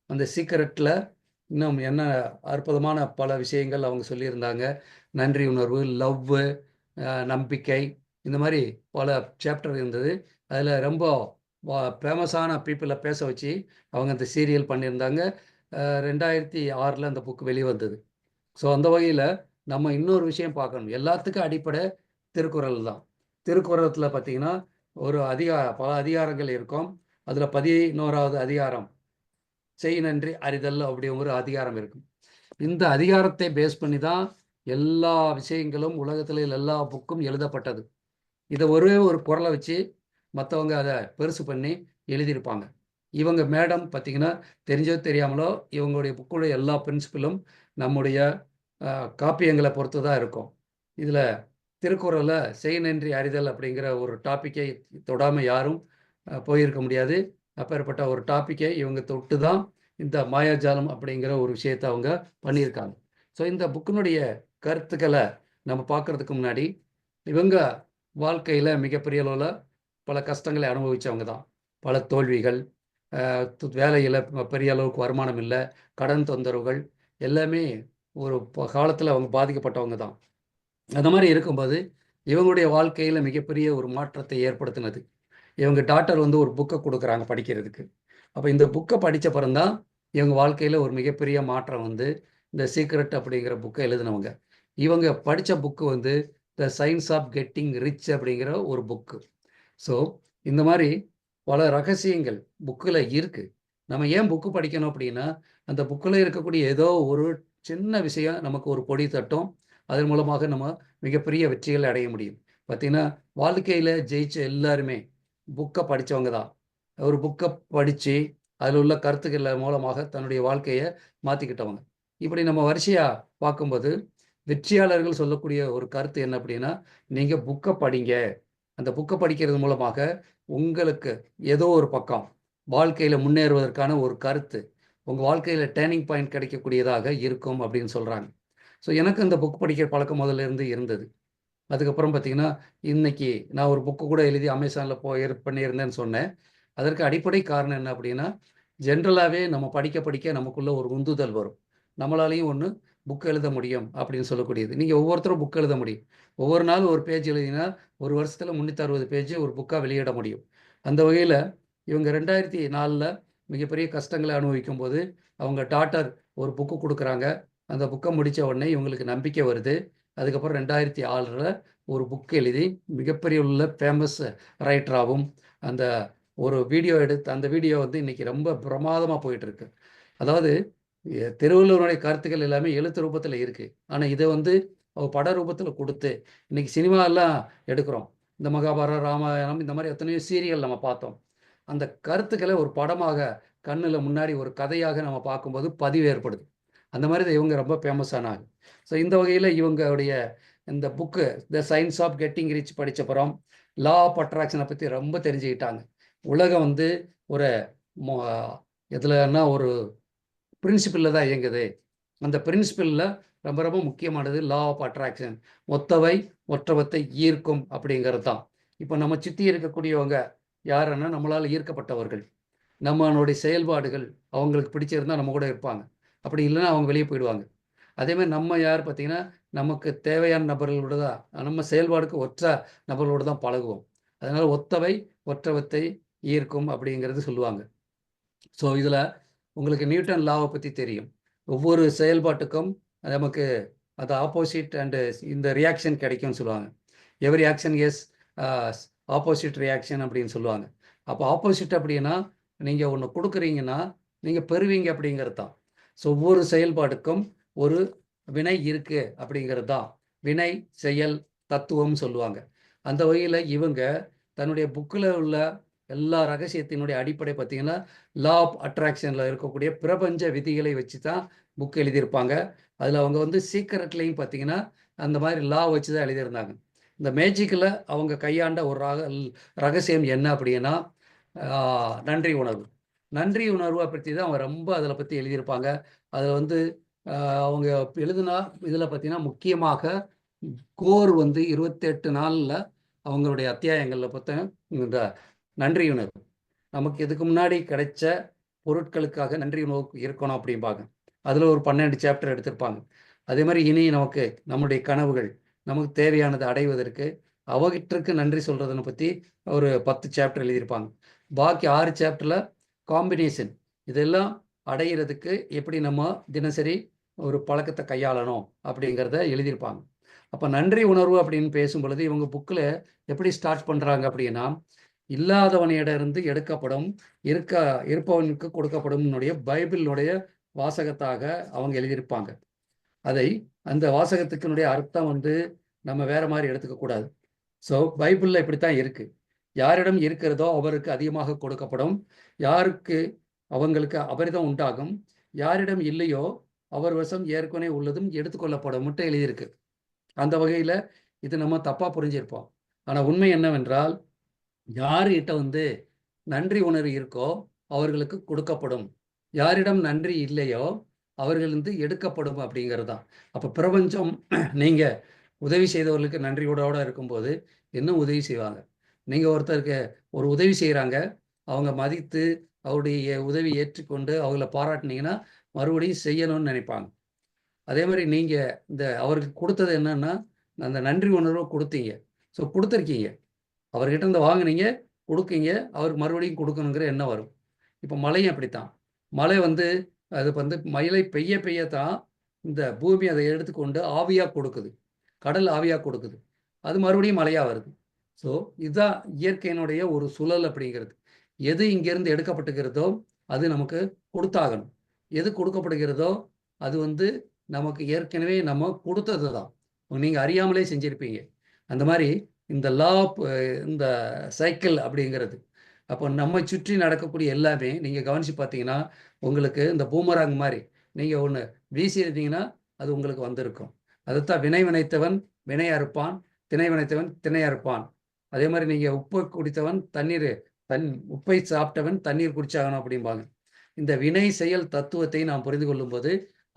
அந்த சீக்ரெட்டில் இன்னும் என்ன அற்புதமான பல விஷயங்கள் அவங்க சொல்லியிருந்தாங்க. நன்றி உணர்வு, லவ்வு, நம்பிக்கை, இந்த மாதிரி பல சாப்டர் இருந்தது. அதில் ரொம்ப ஃபேமஸான பீப்புளை பேச வச்சு அவங்க அந்த சீரியல் பண்ணியிருந்தாங்க. 2006 அந்த புக்கு வெளிவந்தது. ஸோ அந்த வகையில் நம்ம இன்னொரு விஷயம் பார்க்கணும். எல்லாத்துக்கும் அடிப்படை திருக்குறள் தான். திருக்குறளத்தில் பார்த்திங்கன்னா பல அதிகாரங்கள் இருக்கும். அதில் 11வது அதிகாரம் செய் நன்றி அறிதல் அப்படி ஒரு அதிகாரம் இருக்கும். இந்த அதிகாரத்தை பேஸ் பண்ணி தான் எல்லா விஷயங்களும் உலகத்தில் எல்லா புக்கும் எழுதப்பட்டது. இதை ஒரே ஒரு குறளை வச்சு மற்றவங்க அதை பெருசு பண்ணி எழுதியிருப்பாங்க. இவங்க மேடம் பார்த்திங்கன்னா தெரிஞ்சோ தெரியாமலோ இவங்களுடைய புக்குடைய எல்லா பிரின்சிபலும் நம்முடைய காப்பியங்களை பொறுத்து தான் இருக்கும். இதில் திருக்குறளில் செய் நன்றி அறிதல் அப்படிங்கிற ஒரு டாப்பிக்கை தொடாமல் யாரும் போயிருக்க முடியாது. அப்பேற்பட்ட ஒரு டாப்பிக்கை இவங்க தொட்டு தான் இந்த மாயாஜாலம் அப்படிங்கிற ஒரு விஷயத்தை அவங்க பண்ணியிருக்காங்க. ஸோ இந்த புக்கினுடைய கருத்துக்களை நம்ம பார்க்குறதுக்கு முன்னாடி இவங்க வாழ்க்கையில் மிகப்பெரிய அளவில் பல கஷ்டங்களை அனுபவித்தவங்க தான். பல தோல்விகள், வேலையில் பெரிய அளவுக்கு வருமானம் இல்லை, கடன் தொந்தரவுகள் எல்லாமே ஒரு காலத்தில் அவங்க பாதிக்கப்பட்டவங்க தான். அந்த மாதிரி இருக்கும்போது இவங்களுடைய வாழ்க்கையில் மிகப்பெரிய ஒரு மாற்றத்தை ஏற்படுத்தினது. இவங்க டாக்டர் வந்து ஒரு புக்கை கொடுக்குறாங்க படிக்கிறதுக்கு. அப்போ இந்த புக்கை படித்த பிறந்தான் இவங்க வாழ்க்கையில் ஒரு மிகப்பெரிய மாற்றம் வந்து இந்த சீக்ரெட் அப்படிங்கிற புக்கை எழுதினவங்க. இவங்க படித்த புக்கு வந்து the science of getting rich அப்படிங்கிற ஒரு புக்கு. ஸோ இந்த மாதிரி பல ரகசியங்கள் புக்கில் இருக்குது. நம்ம ஏன் புக்கு படிக்கணும் அப்படின்னா, அந்த புக்கில் இருக்கக்கூடிய ஏதோ ஒரு சின்ன விஷயம் நமக்கு ஒரு பொடி தட்டும். அதன் மூலமாக நம்ம மிகப்பெரிய வெற்றிகளை அடைய முடியும். பார்த்திங்கன்னா வாழ்க்கையில் ஜெயிச்ச எல்லாருமே புக்கை படித்தவங்க தான். ஒரு புக்கை படித்து அதில் உள்ள கருத்துக்கள் மூலமாக தன்னுடைய வாழ்க்கையை மாற்றிக்கிட்டவங்க. இப்படி நம்ம வரிசையாக பார்க்கும்போது வெற்றியாளர்கள் சொல்லக்கூடிய ஒரு கருத்து என்ன அப்படின்னா, நீங்கள் புக்கை படிங்க. அந்த புக்கை படிக்கிறது மூலமாக உங்களுக்கு ஏதோ ஒரு பக்கம் வாழ்க்கையில் முன்னேறுவதற்கான ஒரு கருத்து, உங்கள் வாழ்க்கையில் டேர்னிங் பாயிண்ட் கிடைக்கக்கூடியதாக இருக்கும் அப்படின்னு சொல்கிறாங்க. ஸோ எனக்கு இந்த புக் படிக்கிற பழக்கம் முதல்ல இருந்து இருந்தது. அதுக்கப்புறம் பார்த்திங்கன்னா இன்றைக்கி நான் ஒரு புக்கு கூட எழுதி அமேசானில் பண்ணியிருந்தேன்னு சொன்னேன். அதற்கு அடிப்படை காரணம் என்ன அப்படின்னா, ஜென்ரலாகவே நம்ம படிக்க நமக்குள்ளே ஒரு உந்துதல் வரும். நம்மளாலையும் ஒன்று புக் எழுத முடியும் அப்படின்னு சொல்லக்கூடியது. நீங்கள் ஒவ்வொருத்தரும் புக் எழுத முடியும். ஒவ்வொரு நாளும் ஒரு பேஜ் எழுதினா ஒரு வருஷத்தில் 360 பேஜ் ஒரு புக்காக வெளியிட முடியும். அந்த வகையில் இவங்க 2004 மிகப்பெரிய கஷ்டங்களை அனுபவிக்கும் போது அவங்க டாக்டர் ஒரு புக்கு கொடுக்குறாங்க. அந்த புக்கை முடித்த உடனே இவங்களுக்கு நம்பிக்கை வருது. அதுக்கப்புறம் 2006 ஒரு புக் எழுதி மிகப்பெரிய உள்ள ஃபேமஸ் ரைட்டராகவும் அந்த ஒரு வீடியோ எடுத்து அந்த வீடியோ வந்து இன்றைக்கி ரொம்ப பிரமாதமாக போயிட்டுருக்கு. அதாவது திருவள்ளுவருடைய கருத்துக்கள் எல்லாமே எழுத்து ரூபத்தில் இருக்குது. ஆனால் இதை வந்து பட ரூபத்தில் கொடுத்து இன்றைக்கி சினிமாலாம் எடுக்கிறோம். இந்த மகாபாரதம், ராமாயணம் இந்த மாதிரி எத்தனையோ சீரியல் நம்ம பார்த்தோம். அந்த கருத்துக்களை ஒரு படமாக கண்ணில் முன்னாடி ஒரு கதையாக நம்ம பார்க்கும்போது பதிவு ஏற்படுது. அந்த மாதிரி தான் இவங்க ரொம்ப ஃபேமஸ் ஆனாங்க. ஸோ இந்த வகையில் இவங்களுடைய இந்த book the science of getting rich படித்தப்புறம் லா ஆஃப் அட்ராக்ஷனை பற்றி ரொம்ப தெரிஞ்சுக்கிட்டாங்க. உலகம் வந்து ஒரு எதுலன்னா ஒரு பிரின்சிபிளில் தான் இயங்குது. அந்த பிரின்சிபிளில் ரொம்ப ரொம்ப முக்கியமானது லா ஆஃப் அட்ராக்ஷன். ஒத்தவை ஒற்றவத்தை ஈர்க்கும் அப்படிங்கிறது தான். இப்போ நம்ம சுற்றி இருக்கக்கூடியவங்க யாருன்னா நம்மளால் ஈர்க்கப்பட்டவர்கள். நம்மளுடைய செயல்பாடுகள் அவங்களுக்கு பிடிச்சிருந்தால் நம்ம கூட இருப்பாங்க. அப்படி இல்லைன்னா அவங்க வெளியே போயிடுவாங்க. அதேமாதிரி நம்ம யார் பார்த்திங்கன்னா நமக்கு தேவையான நபர்களோடு தான், நம்ம செயல்பாடுக்கு ஒற்ற நபர்களோடு தான் பழகுவோம். அதனால் ஒத்தவை ஒற்றவத்தை ஈர்க்கும் அப்படிங்கிறது சொல்லுவாங்க. ஸோ இதில் உங்களுக்கு நியூட்டன் லாவை பற்றி தெரியும். ஒவ்வொரு செயல்பாட்டுக்கும் நமக்கு அது ஆப்போசிட் அண்டு இந்த ரியாக்ஷன் கிடைக்கும்னு சொல்லுவாங்க. Every action is opposite reaction அப்படின்னு சொல்லுவாங்க. அப்போ ஆப்போசிட் அப்படின்னா நீங்கள் ஒன்று கொடுக்குறீங்கன்னா நீங்கள் பெறுவீங்க அப்படிங்கிறது தான். ஸோ ஒவ்வொரு செயல்பாட்டுக்கும் ஒரு வினை இருக்குது அப்படிங்கிறது தான் வினை செயல் தத்துவம் சொல்லுவாங்க. அந்த வகையில் இவங்க தன்னுடைய புக்கில் உள்ள எல்லா ரகசியத்தினுடைய அடிப்படை பார்த்திங்கன்னா லா ஆஃப் அட்ராக்ஷனில் இருக்கக்கூடிய பிரபஞ்ச விதிகளை வச்சு தான் புக் எழுதியிருப்பாங்க. அதில் அவங்க வந்து சீக்கிரட்லையும் பார்த்திங்கன்னா அந்த மாதிரி லா வச்சு தான் எழுதியிருந்தாங்க. இந்த மேஜிக்கில் அவங்க கையாண்ட ஒரு ரகசியம் என்ன அப்படின்னா நன்றி உணர்வு. நன்றி உணர்வை பற்றி தான் அவங்க ரொம்ப அதில் பற்றி எழுதியிருப்பாங்க. அதில் வந்து அவங்க எழுதுனா இதில் பார்த்திங்கன்னா முக்கியமாக கோர் வந்து 28 நாளில் அவங்களுடைய அத்தியாயங்களில் பார்த்தா இந்த நன்றி உணர்வு நமக்கு இதுக்கு முன்னாடி கிடைச்ச பொருட்களுக்காக நன்றி உணர்வு இருக்கணும் அப்படிம்பாங்க. அதில் ஒரு 12 சாப்டர் எடுத்திருப்பாங்க. அதே மாதிரி இனி நமக்கு நம்முடைய கனவுகள் நமக்கு தேவையானதை அடைவதற்கு அவகிட்டிற்கு நன்றி சொல்கிறதனை பற்றி ஒரு 10 சாப்டர் எழுதியிருப்பாங்க. பாக்கி 6 சாப்டரில் காம்பினேஷன் இதெல்லாம் அடைகிறதுக்கு எப்படி நம்ம தினசரி ஒரு பழக்கத்தை கையாளணும் அப்படிங்கிறத எழுதியிருப்பாங்க. அப்போ நன்றி உணர்வு அப்படின்னு பேசும் பொழுது இவங்க புக்கில் எப்படி ஸ்டார்ட் பண்ணுறாங்க அப்படின்னா, இல்லாதவனிடமிருந்து எடுக்கப்படும் இருப்பவனுக்கு கொடுக்கப்படும் பைபிளினுடைய வாசகத்தாக அவங்க எழுதியிருப்பாங்க. அதை அந்த வாசகத்துக்கினுடைய அர்த்தம் வந்து நம்ம வேற மாதிரி எடுத்துக்கக்கூடாது. ஸோ பைபிளில் இப்படித்தான் இருக்குது. யாரிடம் இருக்கிறதோ அவருக்கு அதிகமாக கொடுக்கப்படும், யாருக்கு அவங்களுக்கு அபரிதம் உண்டாகும், யாரிடம் இல்லையோ அவர் வசம் ஏற்கனவே உள்ளதும் எடுத்துக்கொள்ளப்படும் மட்டும் எழுதியிருக்கு. அந்த வகையில் இது நம்ம தப்பாக புரிஞ்சிருப்போம். ஆனால் உண்மை என்னவென்றால் யார்கிட்ட வந்து நன்றி உணர்வு இருக்கோ அவர்களுக்கு கொடுக்கப்படும், யாரிடம் நன்றி இல்லையோ அவர்கள் வந்து எடுக்கப்படும் அப்படிங்கிறது தான். அப்போ பிரபஞ்சம் நீங்கள் உதவி செய்தவர்களுக்கு நன்றியோடு இருக்கும்போது இன்னும் உதவி செய்வாங்க. நீங்கள் ஒருத்தருக்கு ஒரு உதவி செய்கிறாங்க, அவங்க மதித்து அவருடைய உதவி ஏற்றுக்கொண்டு அவங்கள பாராட்டினீங்கன்னா மறுபடியும் செய்யணும்னு நினைப்பாங்க. அதே மாதிரி நீங்கள் இந்த அவருக்கு கொடுத்தது என்னன்னா அந்த நன்றி உணர்வை கொடுத்தீங்க. ஸோ கொடுத்துருக்கீங்க, அவர்கிட்ட இருந்து வாங்குனீங்க, கொடுக்கீங்க, அவருக்கு மறுபடியும் கொடுக்கணுங்கிற எண்ணம் வரும். இப்போ மழையும் அப்படித்தான். மழை வந்து அது வந்து மழை பெய்ய பெய்யத்தான் இந்த பூமி அதை எடுத்துக்கொண்டு ஆவியாக கொடுக்குது, கடல் ஆவியாக கொடுக்குது, அது மறுபடியும் மழையாக வருது. ஸோ இதுதான் இயற்கையினுடைய ஒரு சுழல் அப்படிங்கிறது. எது இங்கேருந்து எடுக்கப்பட்டுக்கிறதோ அது நமக்கு கொடுத்தாகணும். எது கொடுக்கப்படுகிறதோ அது வந்து நமக்கு ஏற்கனவே நம்ம கொடுத்தது தான், நீங்கள் அறியாமலே செஞ்சுருப்பீங்க. அந்த மாதிரி இந்த லா இந்த சைக்கிள் அப்படிங்கிறது. அப்போ நம்மை சுற்றி நடக்கக்கூடிய எல்லாமே நீங்கள் கவனித்து பார்த்தீங்கன்னா உங்களுக்கு இந்த பூமராங் மாதிரி நீங்கள் ஒன்று வீசியிருந்தீங்கன்னா அது உங்களுக்கு வந்திருக்கும். அதுதான் வினை வினைத்தவன் வினையா இருப்பான், திணை வினைத்தவன் திணையா இருப்பான். அதே மாதிரி நீங்கள் உப்பை குடித்தவன் உப்பை சாப்பிட்டவன் தண்ணீர் குடிச்சாகணும் அப்படிம்பாங்க. இந்த வினை செயல் தத்துவத்தை நாம் புரிந்து கொள்ளும்போது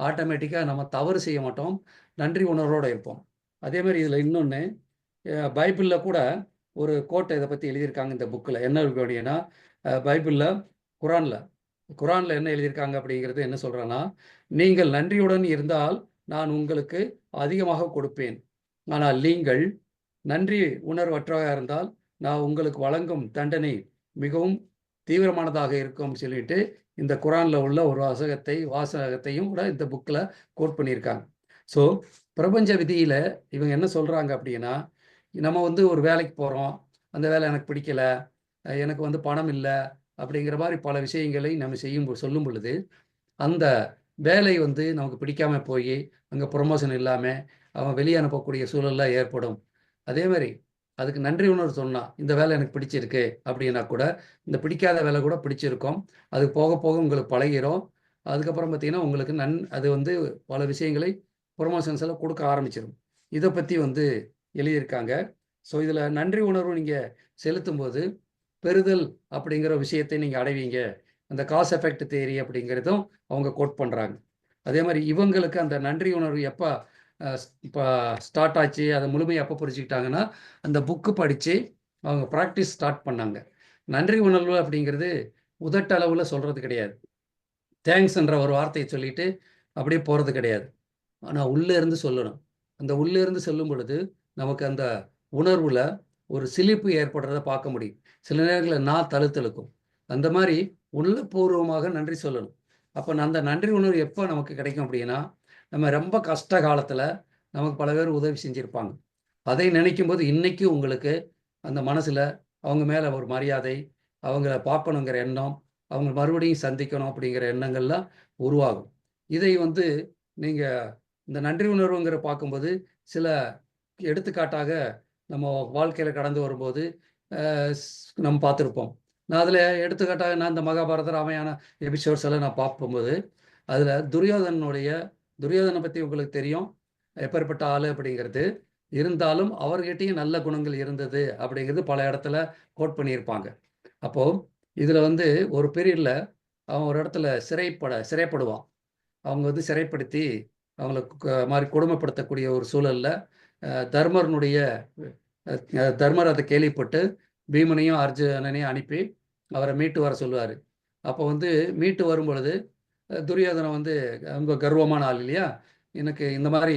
ஆட்டோமேட்டிக்காக நம்ம தவறு செய்ய மாட்டோம், நன்றி உணர்வோடு இருப்போம். அதே மாதிரி இதில் இன்னொன்று, பைபிளில் கூட ஒரு கோட்டை இதை பற்றி எழுதியிருக்காங்க இந்த புக்கில். என்ன இருக்கு அப்படின்னா, பைபிளில் குரானில் என்ன எழுதியிருக்காங்க அப்படிங்கிறது என்ன சொல்கிறேன்னா, நீங்கள் நன்றியுடன் இருந்தால் நான் உங்களுக்கு அதிகமாக கொடுப்பேன், ஆனால் நீங்கள் நன்றி உணர்வற்றவராக இருந்தால் நான் உங்களுக்கு வழங்கும் தண்டனை மிகவும் தீவிரமானதாக இருக்கும் சொல்லிட்டு இந்த குரானில் உள்ள ஒரு வாசகத்தையும் கூட இந்த புக்கில் கோட் பண்ணியிருக்காங்க. ஸோ பிரபஞ்ச விதியில் இவங்க என்ன சொல்கிறாங்க அப்படின்னா, நம்ம வந்து ஒரு வேலைக்கு போகிறோம், அந்த வேலை எனக்கு பிடிக்கலை, எனக்கு வந்து பணம் இல்லை அப்படிங்கிற மாதிரி பல விஷயங்களை நம்ம சொல்லும் பொழுது அந்த வேலை வந்து நமக்கு பிடிக்காமல் போய் அங்கே ப்ரொமோஷன் இல்லாமல் அவன் வெளியே அனுப்பக்கூடிய சூழல்லாம் ஏற்படும். அதே மாதிரி அதுக்கு நன்றி உணர்வு சொன்னால் இந்த வேலை எனக்கு பிடிச்சிருக்கு அப்படின்னா கூட இந்த பிடிக்காத வேலை கூட பிடிச்சிருக்கும், அது போக போக உங்களுக்கு பழகிறோம். அதுக்கப்புறம் பார்த்தீங்கன்னா உங்களுக்கு அது வந்து பல விஷயங்களை ப்ரொமோஷன்ஸ் எல்லாம் கொடுக்க ஆரம்பிச்சிடும். இதை பற்றி வந்து எழுதியிருக்காங்க. ஸோ இதில் நன்றி உணர்வு நீங்கள் செலுத்தும் போது பெறுதல் அப்படிங்கிற விஷயத்தை நீங்கள் அடைவீங்க. அந்த காஸ் எஃபெக்ட் தியரி அப்படிங்கிறதும் அவங்க கோட் பண்ணுறாங்க. அதே மாதிரி இவங்களுக்கு அந்த நன்றி உணர்வு எப்போ இப்போ ஸ்டார்ட் ஆச்சு, அதை முழுமையாக எப்போ புரிஞ்சுக்கிட்டாங்கன்னா அந்த புக்கு படித்து அவங்க ப்ராக்டிஸ் ஸ்டார்ட் பண்ணாங்க. நன்றி உணர்வு அப்படிங்கிறது உதட்டளவில் சொல்கிறது கிடையாது, தேங்க்ஸ்ன்ற ஒரு வார்த்தையை சொல்லிட்டு அப்படியே போகிறது கிடையாது. ஆனால் உள்ளே இருந்து சொல்லணும். அந்த உள்ளே இருந்து சொல்லும் பொழுது நமக்கு அந்த உணர்வில் ஒரு சிலிப்பு ஏற்படுறத பார்க்க முடியும். சில நேரங்களில் நான் தழுத்தழுக்கும். அந்த மாதிரி உள்ளபூர்வமாக நன்றி சொல்லணும். அப்போ அந்த நன்றி உணர்வு எப்போ நமக்கு கிடைக்கும் அப்படின்னா, நம்ம ரொம்ப கஷ்ட காலத்தில் நமக்கு பல பேர் உதவி செஞ்சுருப்பாங்க. அதை நினைக்கும் போது இன்றைக்கும் உங்களுக்கு அந்த மனசில் அவங்க மேலே ஒரு மரியாதை, அவங்கள பார்க்கணுங்கிற எண்ணம், அவங்க மறுபடியும் சந்திக்கணும் அப்படிங்கிற எண்ணங்கள்லாம் உருவாகும். இதை வந்து நீங்கள் இந்த நன்றி உணர்வுங்கிற பார்க்கும்போது சில எடுத்துக்காட்டாக நம்ம வாழ்க்கையில் கடந்து வரும்போது நம்ம பார்த்துருப்போம். நான் அதில் எடுத்துக்காட்டாக நான் இந்த மகாபாரத ராமாயண எபிசோட்ஸ் எல்லாம் நான் பார்க்கும்போது அதில் துரியோதனை பற்றி உங்களுக்கு தெரியும், எப்பேற்பட்ட ஆள் அப்படிங்கிறது. இருந்தாலும் அவர்கிட்டையும் நல்ல குணங்கள் இருந்தது அப்படிங்கிறது பல இடத்துல கோட் பண்ணியிருப்பாங்க. அப்போது இதில் வந்து ஒரு பீரியடில் அவன் ஒரு இடத்துல சிறைப்படுவான். அவங்க வந்து சிறைப்படுத்தி அவங்களுக்கு மாதிரி கொடுமைப்படுத்தக்கூடிய ஒரு சூழலில் தர்மர் அதை கேள்விப்பட்டு பீமனையும் அர்ஜுனனையும் அனுப்பி அவரை மீட்டு வர சொல்லுவார். அப்போ வந்து மீட்டு வரும் பொழுது துரியோதனை வந்து ரொம்ப கர்வமான ஆள் இல்லையா, எனக்கு இந்த மாதிரி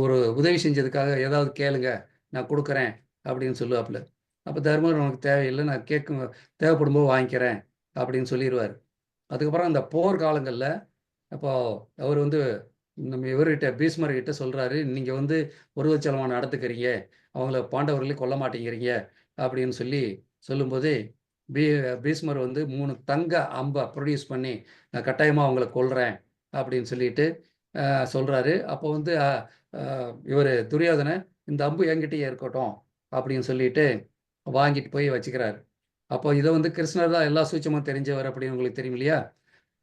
ஒரு உதவி செஞ்சதுக்காக ஏதாவது கேளுங்க நான் கொடுக்குறேன் அப்படின்னு சொல்லுவாப்புல. அப்போ தர்மர் உனக்கு தேவையில்லை, நான் தேவைப்படும் போது வாங்கிக்கிறேன் அப்படின்னு சொல்லிடுவார். அதுக்கப்புறம் அந்த போர் காலங்களில் அப்போ அவர் வந்து நம்ம இவர்கிட்ட பீஷ்மர்கிட்ட சொல்கிறாரு, நீங்கள் வந்து உருவச்சலமாக நடத்துக்கிறீங்க, அவங்கள பாண்டவர்களே கொல்ல மாட்டேங்கிறீங்க அப்படின்னு சொல்லும்போது பீஷ்மர் வந்து 3 தங்க அம்பை ப்ரொடியூஸ் பண்ணி நான் கட்டாயமாக அவங்கள கொல்றேன் அப்படின்னு சொல்லிட்டு சொல்கிறாரு. அப்போ வந்து இவர் துரியோதனை இந்த அம்பு என்கிட்டயே இருக்கட்டும் அப்படின்னு சொல்லிட்டு வாங்கிட்டு போய் வச்சுக்கிறாரு. அப்போ இதை வந்து கிருஷ்ணர் தான் எல்லா சூட்சமும் தெரிஞ்சவர் அப்படின்னு உங்களுக்கு தெரியும் இல்லையா.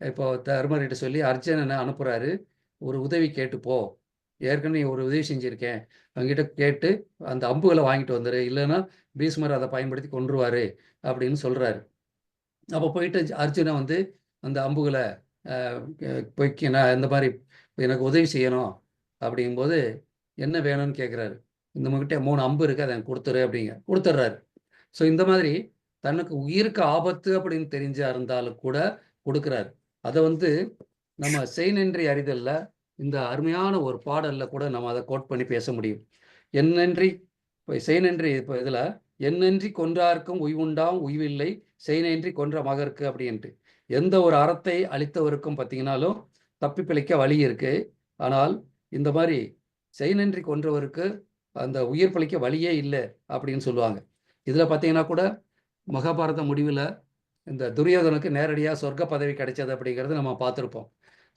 இப்போ தர்மர்கிட்ட சொல்லி அர்ஜுனனை அனுப்புகிறாரு, ஒரு உதவி கேட்டுப்போ, ஏற்கனவே ஒரு உதவி செஞ்சுருக்கேன், அவங்ககிட்ட கேட்டு அந்த அம்புகளை வாங்கிட்டு வந்துரு, இல்லைன்னா பீஷ்மர் அதை பயன்படுத்தி கொன்றுவார் அப்படின்னு சொல்கிறாரு. அப்போ போயிட்டு அர்ஜுனன் வந்து அந்த அம்புகளை நான் இந்த மாதிரி எனக்கு உதவி செய்யணும் அப்படிங்கும்போது என்ன வேணும்னு கேட்குறாரு. நம்மகிட்ட 3 அம்பு இருக்குது, அதை கொடுத்துரு அப்படிங்க, கொடுத்துட்றாரு. ஸோ இந்த மாதிரி தனக்கு உயிருக்கு ஆபத்து அப்படின்னு தெரிஞ்சா இருந்தாலும் கூட கொடுக்குறாரு. அதை வந்து நம்ம செய் நன்றி அறிதல்ல இந்த அருமையான ஒரு பாடல்ல கூட நம்ம அதை கோட் பண்ணி பேச முடியும். என்னன்றி செய் நன்றி இப்போ இதில் என்னன்றி கொன்றார்க்கும் உய்வுண்டாம் உய்வில்லை செய் நன்றி கொன்ற மகருக்கு அப்படின்ட்டு எந்த ஒரு அறத்தை அளித்தவருக்கும் பார்த்தீங்கன்னாலும் தப்பி பிழைக்க வழி இருக்கு. ஆனால் இந்த மாதிரி செய் நன்றி கொன்றவருக்கு அந்த உயிர் பிழைக்க வழியே இல்லை அப்படின்னு சொல்லுவாங்க. இதில் பார்த்தீங்கன்னா கூட மகாபாரத முடிவில் இந்த துரியோதனுக்கு நேரடியாக சொர்க்க பதவி கிடைச்சது அப்படிங்கிறது நம்ம பார்த்துருப்போம்.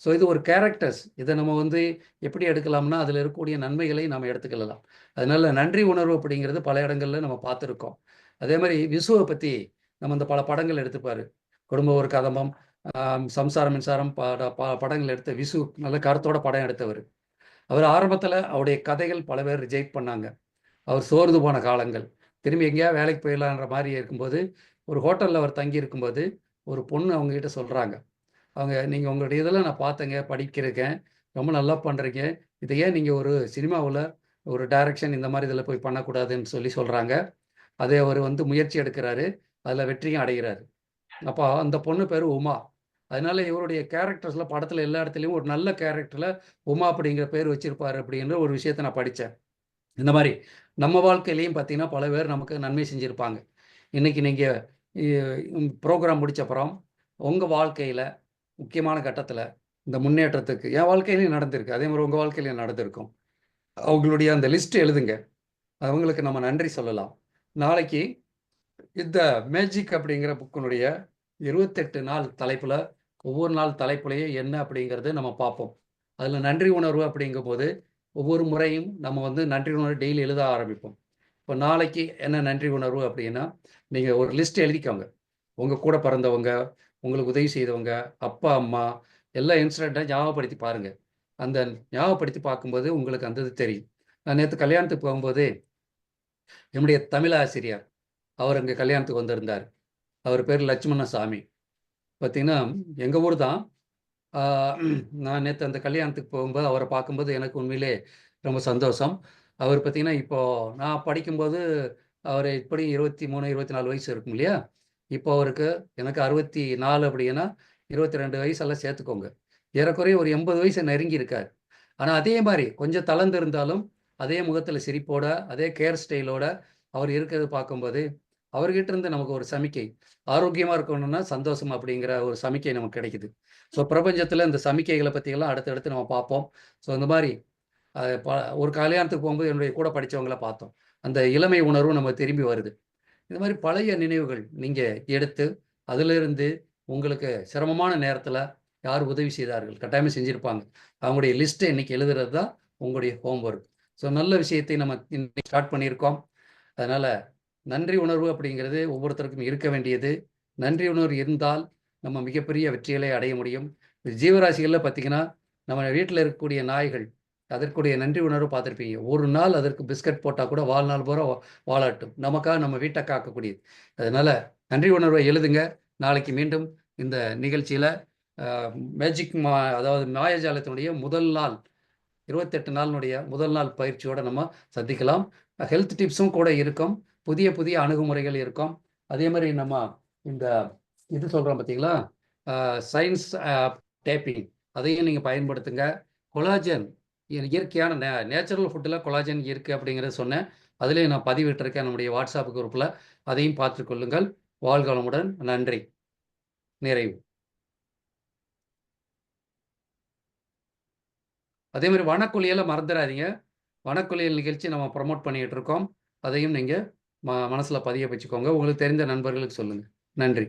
ஸோ இது ஒரு கேரக்டர்ஸ். இதை நம்ம வந்து எப்படி எடுக்கலாம்னா அதில் இருக்கக்கூடிய நன்மைகளை நம்ம எடுத்துக்கலாம். அதனால நன்றி உணர்வு அப்படிங்கிறது பல இடங்களில் நம்ம பார்த்துருக்கோம். அதே மாதிரி விசுவை பற்றி நம்ம இந்த பல படங்கள் எடுத்துப்பார். குடும்ப ஒரு கதம்பம், சம்சாரம் மின்சாரம் படங்கள் எடுத்த விசு நல்ல கருத்தோட படம் எடுத்தவர். அவர் ஆரம்பத்தில் அவருடைய கதைகள் பல பேர் ரிஜெக்ட் பண்ணாங்க. அவர் சோர்ந்து போன காலங்கள், திரும்பி எங்கேயா வேலைக்கு போயிடலான்ற மாதிரி இருக்கும்போது ஒரு ஹோட்டலில் அவர் தங்கி இருக்கும்போது ஒரு பொண்ணு அவங்ககிட்ட சொல்கிறாங்க, அவங்க நீங்கள் உங்களுடைய இதெல்லாம் நான் பார்த்தேங்க, படிக்கிறேன், ரொம்ப நல்லா பண்ணுறீங்க, இதை ஏன் நீங்கள் ஒரு சினிமாவில் ஒரு டைரக்ஷன் இந்த மாதிரி இதில் போய் பண்ணக்கூடாதுன்னு சொல்கிறாங்க. அதை அவர் வந்து முயற்சி எடுக்கிறாரு, அதில் வெற்றியும் அடைகிறாரு. அப்போ அந்த பொண்ணு பேர் உமா. அதனால இவருடைய கேரக்டர்ஸில் படத்தில் எல்லா இடத்துலையும் ஒரு நல்ல கேரக்டரில் உமா அப்படிங்கிற பேர் வச்சிருப்பார் அப்படிங்கிற ஒரு விஷயத்தை நான் படித்தேன். இந்த மாதிரி நம்ம வாழ்க்கையிலையும் பார்த்தீங்கன்னா பல பேர் நமக்கு நன்மை செஞ்சுருப்பாங்க. இன்றைக்கி நீங்கள் ப்ரோக்ராம் முடிச்சப்புறம் உங்கள் வாழ்க்கையில் முக்கியமான கட்டத்தில் இந்த முன்னேற்றத்துக்கு என் வாழ்க்கையிலையும் நடந்திருக்கு, அதே மாதிரி உங்கள் வாழ்க்கையிலையும் நடந்திருக்கும். அவங்களுடைய அந்த லிஸ்ட்டு எழுதுங்க, அவங்களுக்கு நம்ம நன்றி சொல்லலாம். நாளைக்கு இந்த மேஜிக் அப்படிங்கிற புக்கினுடைய 28 நாள் தலைப்பில் ஒவ்வொரு நாள் தலைப்புலையே என்ன அப்படிங்கிறது நம்ம பார்ப்போம். அதில் நன்றி உணர்வு அப்படிங்கும்போது ஒவ்வொரு முறையும் நம்ம வந்து நன்றி உணர்வு டெய்லி எழுத ஆரம்பிப்போம். இப்போ நாளைக்கு என்ன நன்றி உணர்வு அப்படின்னா நீங்கள் ஒரு லிஸ்ட் எழுதிக்கோங்க. உங்கள் கூட பிறந்தவங்க, உங்களுக்கு உதவி செய்தவங்க, அப்பா அம்மா எல்லா இன்சிடெண்ட்டாக ஞாபகப்படுத்தி பாருங்கள். அந்த ஞாபகப்படுத்தி பார்க்கும்போது உங்களுக்கு அந்த இது தெரியும். நான் நேற்று கல்யாணத்துக்கு போகும்போது என்னுடைய தமிழ் ஆசிரியர் அவர் அங்கே கல்யாணத்துக்கு வந்திருந்தார். அவர் பேர் லட்சுமணசாமி. பார்த்திங்கன்னா எங்கள் ஊர் தான். நான் நேற்று அந்த கல்யாணத்துக்கு போகும்போது அவரை பார்க்கும்போது எனக்கு உண்மையிலே ரொம்ப சந்தோஷம். அவர் பார்த்திங்கன்னா இப்போது நான் படிக்கும்போது அவர் இப்படி 23, 24 வயசு இருக்கும் இல்லையா. இப்போ அவருக்கு எனக்கு 64 அப்படின்னா 22 வயசெல்லாம் சேர்த்துக்கோங்க. ஏறக்குறைய ஒரு 80 வயசை நெருங்கி இருக்கார். ஆனால் அதே மாதிரி கொஞ்சம் தளர்ந்து இருந்தாலும் அதே முகத்தில் சிரிப்போட அதே கேர் ஸ்டைலோட அவர் இருக்கிறது பார்க்கும்போது அவர்கிட்ட இருந்து நமக்கு ஒரு சமிக்கை, ஆரோக்கியமாக இருக்கணும்னா சந்தோஷம் அப்படிங்கிற ஒரு சமிக்கை நமக்கு கிடைக்குது. ஸோ பிரபஞ்சத்தில் இந்த சமிக்கைகளை பற்றியெல்லாம் அடுத்தடுத்து நம்ம பார்ப்போம். ஸோ இந்த மாதிரி ஒரு கல்யாணத்துக்கு போகும்போது என்னுடைய கூட படித்தவங்கள பார்த்தோம். அந்த இளமை உணர்வு நம்ம திரும்பி வருது. இந்த மாதிரி பழைய நினைவுகள் நீங்கள் எடுத்து அதிலிருந்து உங்களுக்கு சிரமமான நேரத்தில் யார் உதவி செய்தார்கள் கட்டாயமாக செஞ்சுருப்பாங்க. அவங்களுடைய லிஸ்ட்டை இன்றைக்கி எழுதுறது தான் உங்களுடைய ஹோம்ஒர்க். ஸோ நல்ல விஷயத்தை நம்ம இன்னைக்கு ஸ்டார்ட் பண்ணியிருக்கோம். அதனால் நன்றி உணர்வு அப்படிங்கிறது ஒவ்வொருத்தருக்கும் இருக்க வேண்டியது. நன்றி உணர்வு இருந்தால் நம்ம மிகப்பெரிய வெற்றிகளை அடைய முடியும். ஜீவராசிகளில் பார்த்திங்கன்னா நம்ம வீட்டில் இருக்கக்கூடிய நாய்கள் அதற்குடைய நன்றி உணர்வு பார்த்துருப்பீங்க. ஒரு நாள் அதற்கு பிஸ்கட் போட்டால் கூட வாழ்நாள் பூரா வாழாட்டும், நமக்காக நம்ம வீட்டை காக்கக்கூடியது. அதனால் நன்றி உணர்வை எழுதுங்க. நாளைக்கு மீண்டும் இந்த நிகழ்ச்சியில் மேஜிக் அதாவது மாயாஜாலத்தினுடைய முதல் நாள் 28 நாளினுடைய முதல் நாள் பயிற்சியோடு நம்ம சந்திக்கலாம். ஹெல்த் டிப்ஸும் கூட இருக்கும், புதிய புதிய அணுகுமுறைகள் இருக்கும். அதே மாதிரி நம்ம இந்த இது சொல்கிறோம் பார்த்தீங்களா, சயின்ஸ் டேப்பிங், அதையும் நீங்கள் பயன்படுத்துங்க. கொலாஜன் இயற்கையான நேச்சுரல் ஃபுட்டில் கொலாஜன் இருக்குது அப்படிங்கிறத சொன்னேன். அதுலேயும் நான் பதிவிட்டிருக்கேன் நம்முடைய வாட்ஸ்அப் குரூப்பில். அதையும் பார்த்துக்கொள்ளுங்கள். வாழ்க வளமுடன். நன்றி. நிறைவு. அதே மாதிரி வனக்குளியலை மறந்துடாதீங்க. வனக்குளியல் நிகழ்ச்சி நம்ம ப்ரமோட் பண்ணிகிட்டு இருக்கோம். அதையும் நீங்கள் மனசில் பதிய வச்சுக்கோங்க. உங்களுக்கு தெரிந்த நண்பர்களுக்கு சொல்லுங்கள். நன்றி.